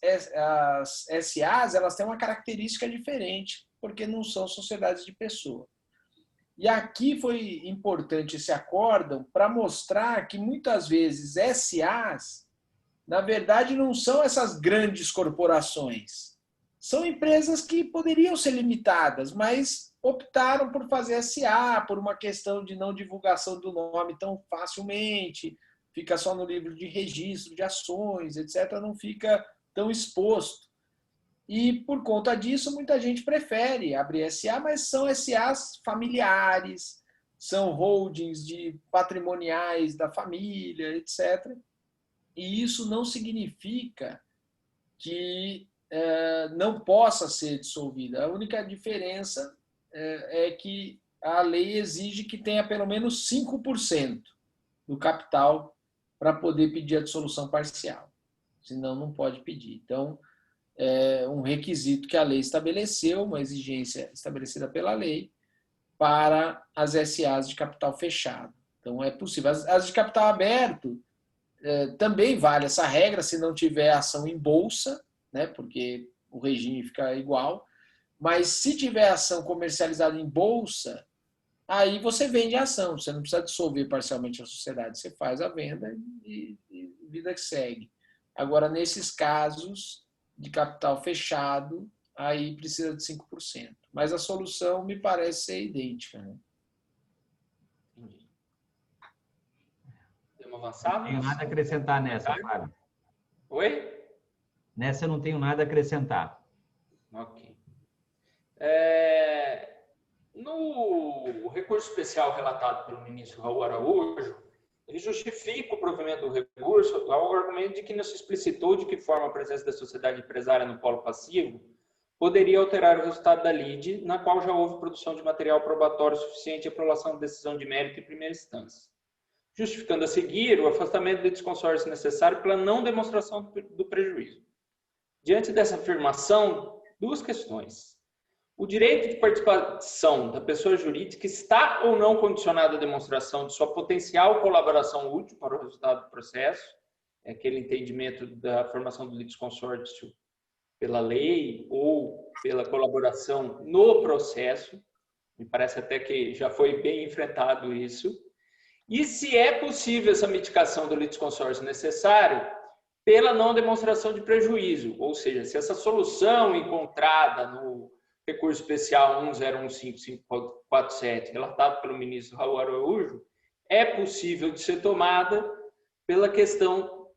SAs elas têm uma característica diferente, porque não são sociedades de pessoa. E aqui foi importante esse acórdão para mostrar que, muitas vezes, SAs, na verdade, não são essas grandes corporações. São empresas que poderiam ser limitadas, mas optaram por fazer SA, por uma questão de não divulgação do nome tão facilmente, fica só no livro de registro de ações, etc., não fica tão exposto. E, por conta disso, muita gente prefere abrir SA, mas são SAs familiares, são holdings de patrimoniais da família, etc., e isso não significa que não possa ser dissolvida. A única diferença é que a lei exige que tenha pelo menos 5% do capital para poder pedir a dissolução parcial. Senão, não pode pedir. Então, é um requisito que a lei estabeleceu, uma exigência estabelecida pela lei, para as SAs de capital fechado. Então, é possível. As de capital aberto, também vale essa regra se não tiver ação em bolsa, né, porque o regime fica igual, mas se tiver ação comercializada em bolsa, aí você vende a ação, você não precisa dissolver parcialmente a sociedade, você faz a venda e vida que segue. Agora, nesses casos de capital fechado, aí precisa de 5%. Mas a solução me parece ser idêntica, né? Avançar? Não tenho nada a acrescentar nessa, Fábio. Oi? Nessa eu não tenho nada a acrescentar. Ok. No recurso especial relatado pelo ministro Raul Araújo, ele justifica o provimento do recurso ao argumento de que não se explicitou de que forma a presença da sociedade empresária no polo passivo poderia alterar o resultado da lide, na qual já houve produção de material probatório suficiente à prolação de decisão de mérito em primeira instância, justificando a seguir o afastamento do litisconsórcio necessário pela não demonstração do prejuízo. Diante dessa afirmação, duas questões. O direito de participação da pessoa jurídica está ou não condicionado à demonstração de sua potencial colaboração útil para o resultado do processo, é aquele entendimento da formação do litisconsórcio pela lei ou pela colaboração no processo. Me parece até que já foi bem enfrentado isso. E se é possível essa mitigação do litisconsórcio necessário pela não demonstração de prejuízo, ou seja, se essa solução encontrada no recurso especial 1015.547, relatado pelo ministro Raul Araújo, é possível de ser tomada pela questão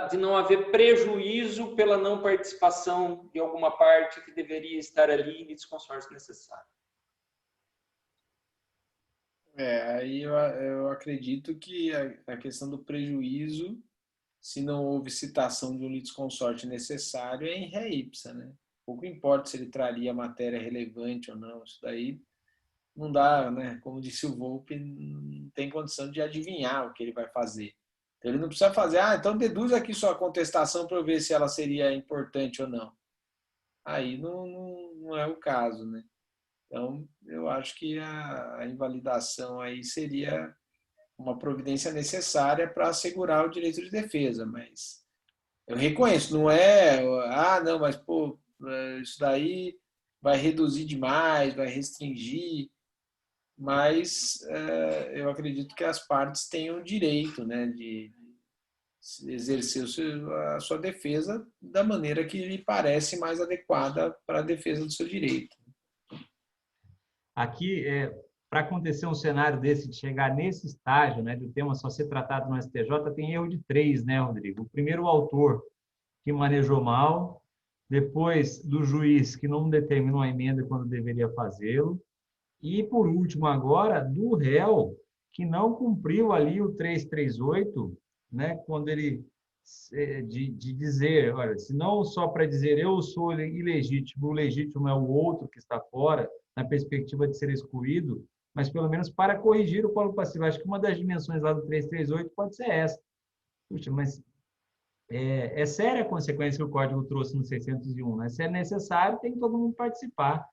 de não haver prejuízo pela não participação de alguma parte que deveria estar ali em litisconsórcio necessário. Aí eu acredito que a questão do prejuízo, se não houve citação de um litisconsórcio necessário, é em ré ipsa, né? Pouco importa se ele traria matéria relevante ou não, isso daí não dá, né? Como disse o Volpe, não tem condição de adivinhar o que ele vai fazer. Então, ele não precisa fazer, então deduz aqui sua contestação para eu ver se ela seria importante ou não. Aí não é o caso, né? Então, eu acho que a invalidação aí seria uma providência necessária para assegurar o direito de defesa, mas eu reconheço, não é, não, mas pô, isso daí vai reduzir demais, vai restringir, mas eu acredito que as partes tenham o direito, né, de exercer a sua defesa da maneira que lhe parece mais adequada para a defesa do seu direito. Aqui, para acontecer um cenário desse, de chegar nesse estágio, né, de o tema só ser tratado no STJ, tem erro de 3, né, Rodrigo? O primeiro, o autor, que manejou mal, depois do juiz, que não determinou a emenda quando deveria fazê-lo, e, por último, agora, do réu, que não cumpriu ali o 338 né, quando ele de dizer, olha, se não só para dizer eu sou ilegítimo, o legítimo é o outro que está fora, na perspectiva de ser excluído, mas pelo menos para corrigir o polo passivo. Acho que uma das dimensões lá do 338 pode ser essa. Puxa, mas é séria a consequência que o código trouxe no 601, né? Se é necessário, tem que todo mundo participar.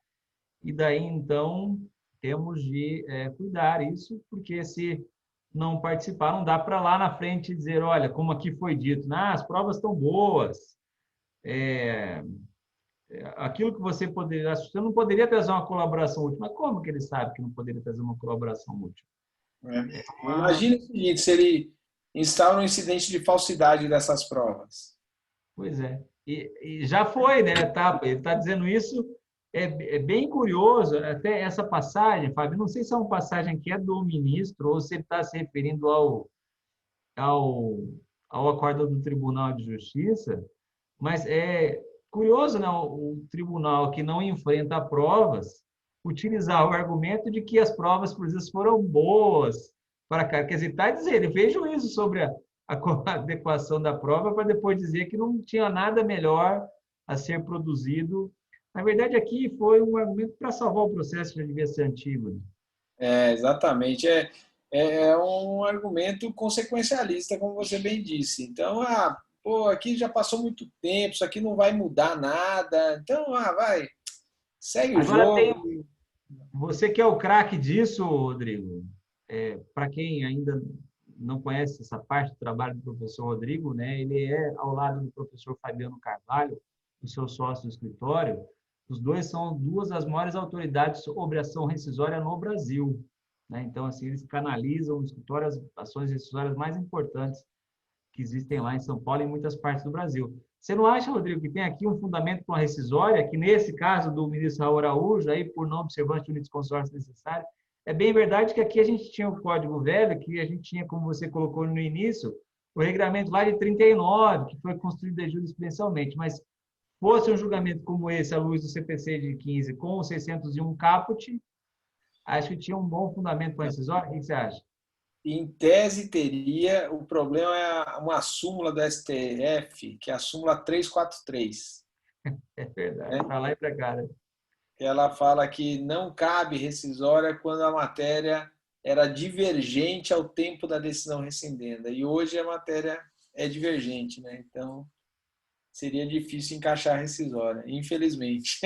E daí, então, temos de cuidar isso, porque se não participar, não dá para lá na frente dizer, olha, como aqui foi dito, as provas estão boas, aquilo que você não poderia trazer uma colaboração útil, mas como que ele sabe que não poderia trazer uma colaboração útil? Imagina o seguinte, se ele instaura um incidente de falsidade dessas provas. Pois é. E já foi, né, a etapa. Ele está dizendo isso, é bem curioso, até essa passagem, Fábio, não sei se é uma passagem que é do ministro ou se ele está se referindo ao acórdão do Tribunal de Justiça, mas é curioso, né, o tribunal que não enfrenta provas utilizar o argumento de que as provas, por exemplo, foram boas para cá. Quer dizer, está dizendo, ele fez juízo sobre a adequação da prova para depois dizer que não tinha nada melhor a ser produzido. Na verdade, aqui foi um argumento para salvar o processo que já devia ser antigo. Exatamente. É um argumento consequencialista, como você bem disse. Então, aqui já passou muito tempo, isso aqui não vai mudar nada. Então, vai, segue o jogo. Você que é o craque disso, Rodrigo, para quem ainda não conhece essa parte do trabalho do professor Rodrigo, né, ele é ao lado do professor Fabiano Carvalho, o seu sócio do escritório. Os dois são duas das maiores autoridades sobre ação rescisória no Brasil, né? Então, assim, eles canalizam no escritório as ações rescisórias mais importantes que existem lá em São Paulo e em muitas partes do Brasil. Você não acha, Rodrigo, que tem aqui um fundamento para uma rescisória, que nesse caso do ministro Raul Araújo, aí por não observância de litisconsórcio necessário, é bem verdade que aqui a gente tinha o Código Velho, que a gente tinha, como você colocou no início, o regulamento lá de 39, que foi construído jurisprudencialmente, mas fosse um julgamento como esse, à luz do CPC de 15, com o 601 caput, acho que tinha um bom fundamento para a rescisória. O que você acha? Em tese teria, o problema é uma súmula do STF, que é a súmula 343. É verdade, para lá e para cá. Né? Ela fala que não cabe rescisória quando a matéria era divergente ao tempo da decisão rescindenda. E hoje a matéria é divergente, né? Então, seria difícil encaixar a rescisória, infelizmente.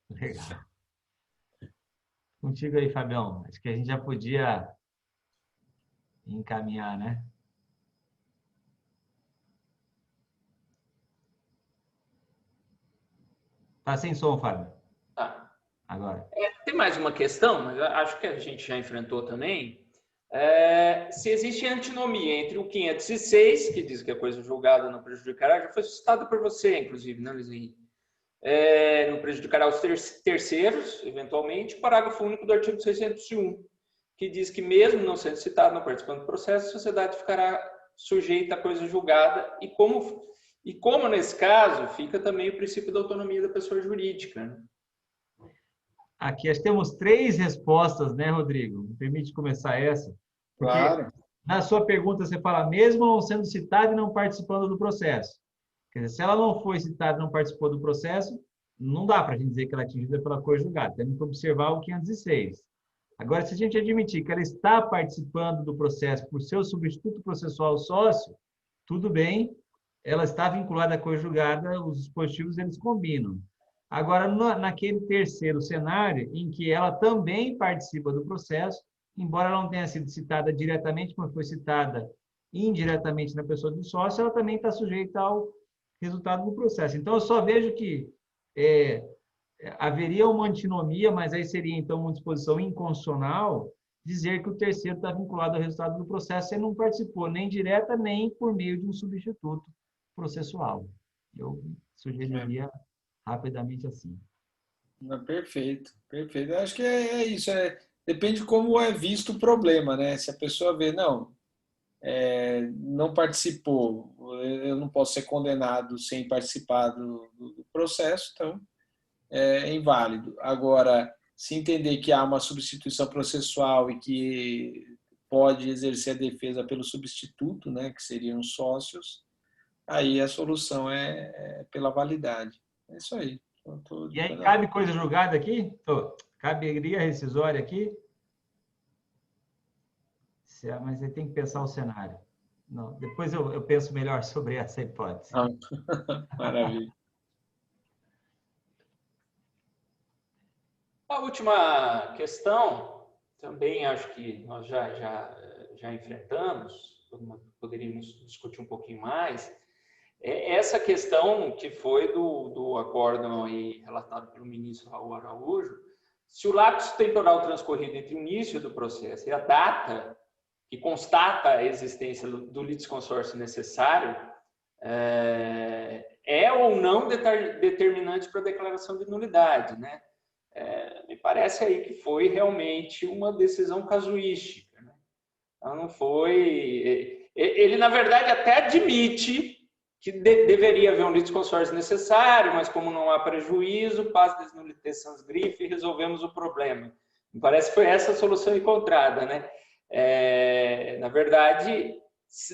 Legal. Contigo aí, Fabião. Acho que a gente já podia encaminhar, né? Tá sem som, Fábio. Tá. Agora. Tem mais uma questão, mas acho que a gente já enfrentou também. Se existe antinomia entre o 506, que diz que a coisa julgada não prejudicará, já foi citado por você, inclusive, né, Luizinho? Não prejudicará os terceiros, eventualmente, o parágrafo único do artigo 601, que diz que mesmo não sendo citado, não participando do processo, a sociedade ficará sujeita à coisa julgada e como nesse caso, fica também o princípio da autonomia da pessoa jurídica. Né? Aqui temos 3 respostas, né, Rodrigo? Me permite começar essa? Porque claro. Na sua pergunta você fala, mesmo não sendo citada e não participando do processo. Quer dizer, se ela não foi citada e não participou do processo, não dá para a gente dizer que ela é atingida pela coisa julgada. Temos que observar o 506. Agora, se a gente admitir que ela está participando do processo por seu substituto processual sócio, tudo bem, ela está vinculada à coisa julgada, os dispositivos eles combinam. Agora, naquele terceiro cenário, em que ela também participa do processo, embora ela não tenha sido citada diretamente, mas foi citada indiretamente na pessoa do sócio, ela também está sujeita ao resultado do processo. Então, eu só vejo que haveria uma antinomia, mas aí seria, então, uma disposição inconstitucional dizer que o terceiro está vinculado ao resultado do processo e não participou nem direta, nem por meio de um substituto processual. Eu sugeriria rapidamente assim. Perfeito, perfeito. Eu acho que é isso. Depende de como é visto o problema, né? Se a pessoa vê, não participou, eu não posso ser condenado sem participar do processo, então é inválido. Agora, se entender que há uma substituição processual e que pode exercer a defesa pelo substituto, né, que seriam os sócios, aí a solução é pela validade. É isso aí. E aí, cabe coisa julgada aqui? Caberia rescisória aqui? Mas você tem que pensar o cenário. Não, depois eu penso melhor sobre essa hipótese. Maravilha. A última questão, também acho que nós já enfrentamos, poderíamos discutir um pouquinho mais, é essa questão que foi do acórdão aí relatado pelo ministro Raul Araújo, se o lapso temporal transcorrido entre o início do processo e a data que constata a existência do litisconsórcio necessário é ou não determinante para a declaração de nulidade, né? Me parece aí que foi realmente uma decisão casuística, né? Então, não foi... Ele, na verdade, até admite que deveria haver um litisconsórcio necessário, mas como não há prejuízo, paz des nullités sans griffe e resolvemos o problema. Me parece que foi essa a solução encontrada, né? Na verdade,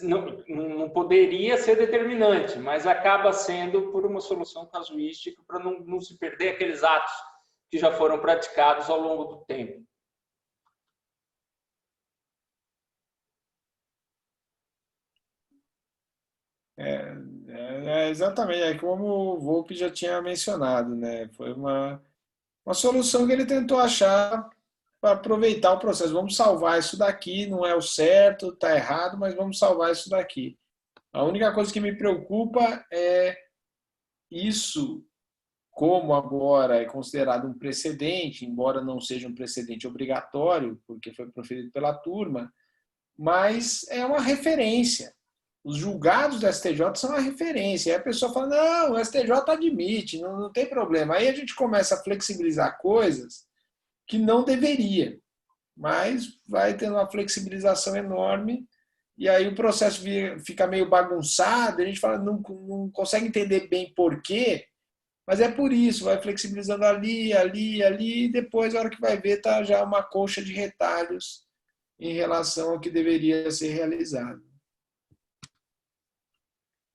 não poderia ser determinante, mas acaba sendo por uma solução casuística para não se perder aqueles atos que já foram praticados ao longo do tempo. Exatamente, como o Volpi já tinha mencionado, né? Foi uma solução que ele tentou achar para aproveitar o processo. Vamos salvar isso daqui, não é o certo, está errado, mas vamos salvar isso daqui. A única coisa que me preocupa é isso, como agora é considerado um precedente, embora não seja um precedente obrigatório, porque foi proferido pela turma, mas é uma referência. Os julgados do STJ são a referência. Aí a pessoa fala, não, o STJ admite, não tem problema. Aí a gente começa a flexibilizar coisas que não deveria, mas vai tendo uma flexibilização enorme e aí o processo fica meio bagunçado, a gente fala, não consegue entender bem por quê, mas é por isso, vai flexibilizando ali, e depois, a hora que vai ver, está já uma colcha de retalhos em relação ao que deveria ser realizado.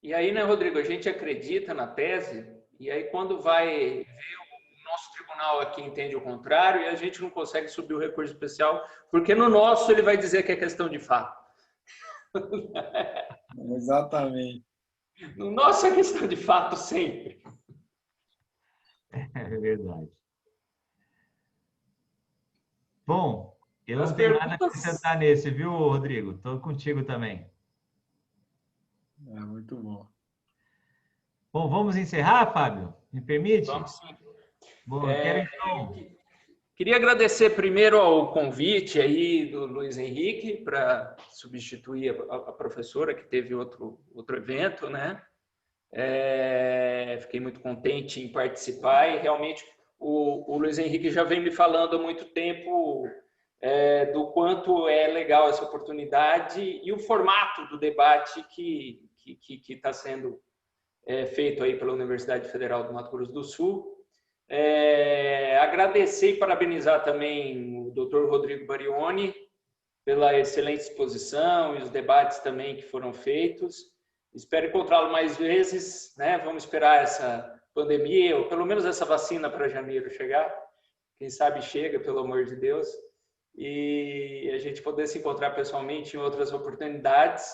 E aí, né, Rodrigo, a gente acredita na tese, e aí quando vai ver o nosso tribunal aqui entende o contrário, e a gente não consegue subir o recurso especial, porque no nosso ele vai dizer que é questão de fato. Exatamente. No nosso é questão de fato sempre. É verdade. Bom, eu As não tenho nada a perguntas... acrescentar nesse, viu, Rodrigo? Estou contigo também. Muito bom. Bom, vamos encerrar, Fábio? Me permite? Vamos sim. Bom, eu quero então... Queria agradecer primeiro ao convite aí do Luiz Henrique para substituir a professora que teve outro evento, né? Fiquei muito contente em participar e realmente o Luiz Henrique já vem me falando há muito tempo do quanto é legal essa oportunidade e o formato do debate que está sendo feito aí pela Universidade Federal do Mato Grosso do Sul. Agradecer e parabenizar também o Dr. Rodrigo Barioni pela excelente exposição e os debates também que foram feitos. Espero encontrá-lo mais vezes, né? Vamos esperar essa pandemia, ou pelo menos essa vacina para janeiro chegar. Quem sabe chega, pelo amor de Deus. E a gente poder se encontrar pessoalmente em outras oportunidades.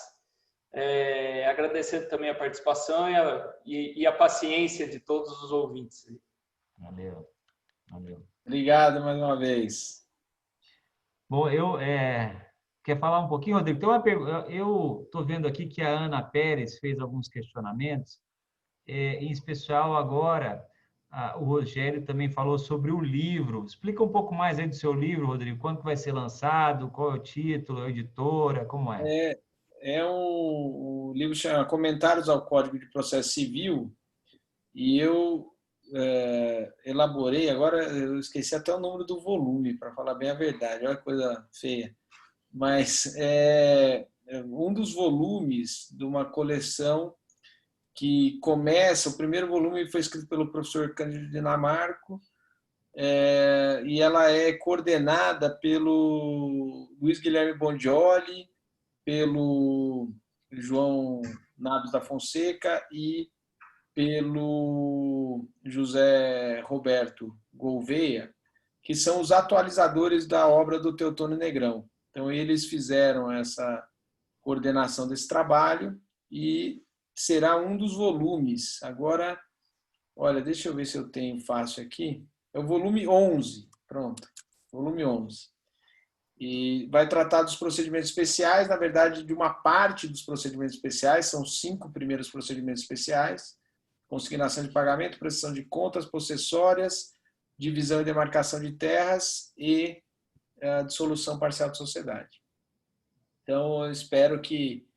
Agradecendo também a participação e a paciência de todos os ouvintes. Valeu. Obrigado mais uma vez. Bom, quer falar um pouquinho, Rodrigo? Tem uma pergunta. Eu estou vendo aqui que a Ana Pérez fez alguns questionamentos, em especial agora o Rogério também falou sobre o livro. Explica um pouco mais aí do seu livro, Rodrigo. Quando que vai ser lançado? Qual é o título? A editora? Como é? O livro chama Comentários ao Código de Processo Civil e eu elaborei, agora eu esqueci até o número do volume, para falar bem a verdade, olha que coisa feia. Mas é um dos volumes de uma coleção que começa, o primeiro volume foi escrito pelo professor Cândido Dinamarco, e ela é coordenada pelo Luiz Guilherme Bondioli, pelo João Naves da Fonseca e pelo José Roberto Gouveia, que são os atualizadores da obra do Teotônio Negrão. Então, eles fizeram essa coordenação desse trabalho e será um dos volumes. Agora, olha, deixa eu ver se eu tenho fácil aqui. É o volume 11, pronto, volume 11. E vai tratar dos procedimentos especiais, na verdade, de uma parte dos procedimentos especiais, são 5 primeiros procedimentos especiais: consignação de pagamento, prestação de contas possessórias, divisão e demarcação de terras e dissolução parcial de sociedade. Então, eu espero que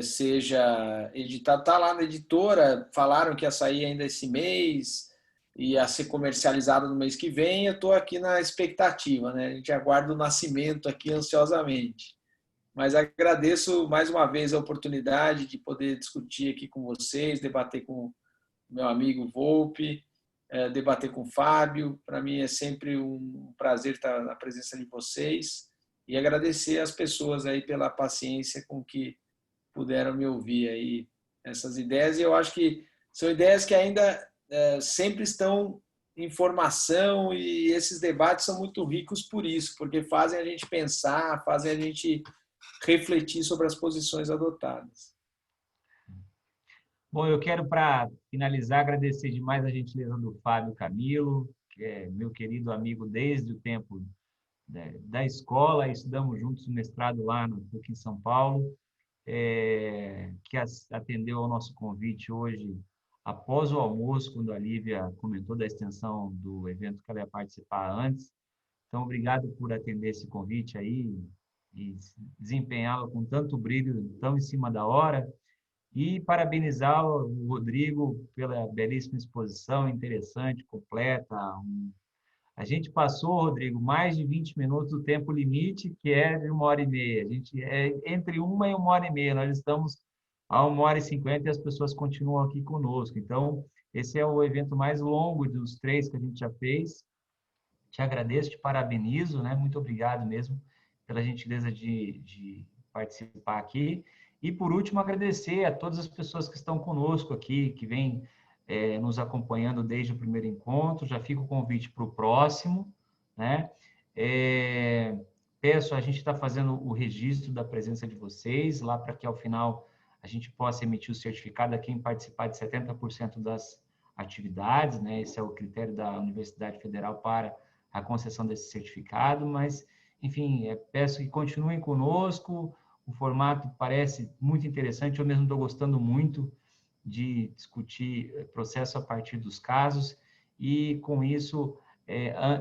seja editado. Está lá na editora, falaram que ia sair ainda esse mês, ia ser comercializado no mês que vem. Eu estou aqui na expectativa, né? A gente aguarda o nascimento aqui ansiosamente. Mas agradeço mais uma vez a oportunidade de poder discutir aqui com vocês, debater com o meu amigo Volpe, debater com o Fábio. Para mim é sempre um prazer estar na presença de vocês e agradecer às pessoas aí pela paciência com que puderam me ouvir aí essas ideias. E eu acho que são ideias que ainda sempre estão em formação, e esses debates são muito ricos por isso, porque fazem a gente pensar, fazem a gente refletir sobre as posições adotadas. Bom, eu quero, para finalizar, agradecer demais a gentileza do Fábio Camilo, que é meu querido amigo desde o tempo da escola. Estudamos juntos no mestrado lá no PUC em São Paulo, que atendeu ao nosso convite hoje após o almoço, quando a Lívia comentou da extensão do evento que ela ia participar antes. Então, obrigado por atender esse convite aí e desempenhá-lo com tanto brilho, tão em cima da hora. E parabenizar o Rodrigo pela belíssima exposição, interessante, completa. A gente passou, Rodrigo, mais de 20 minutos do tempo limite, que é de 1h30. A gente é entre 1 e 1h30. Nós estamos a 1h50 e as pessoas continuam aqui conosco. Então, esse é o evento mais longo dos 3 que a gente já fez. Te agradeço, te parabenizo, né? Muito obrigado mesmo pela gentileza de participar aqui. E, por último, agradecer a todas as pessoas que estão conosco aqui, que vêm nos acompanhando desde o primeiro encontro. Já fica o convite para o próximo, né? A gente está fazendo o registro da presença de vocês, lá para que, ao final, a gente possa emitir o certificado a quem participar de 70% das atividades, né? Esse é o critério da Universidade Federal para a concessão desse certificado. Mas, enfim, peço que continuem conosco. O formato parece muito interessante, eu mesmo estou gostando muito de discutir processo a partir dos casos. E, com isso,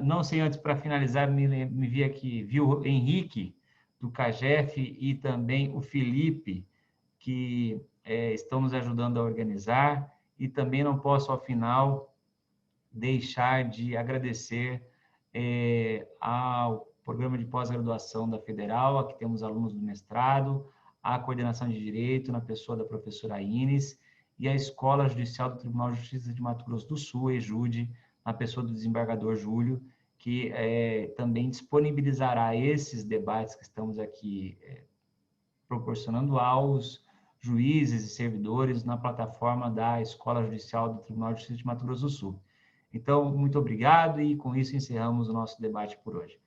não sei, antes, para finalizar, me vi aqui, viu o Henrique, do CAGEF, e também o Felipe, que estão nos ajudando a organizar. E também não posso, ao final, deixar de agradecer ao Programa de Pós-Graduação da Federal. Aqui temos alunos do mestrado, a Coordenação de Direito, na pessoa da professora Ines, e a Escola Judicial do Tribunal de Justiça de Mato Grosso do Sul, EJUDE, na pessoa do desembargador Júlio, que também disponibilizará esses debates que estamos aqui proporcionando aos juízes e servidores na plataforma da Escola Judicial do Tribunal de Justiça de Mato Grosso do Sul. Então, muito obrigado, e com isso encerramos o nosso debate por hoje.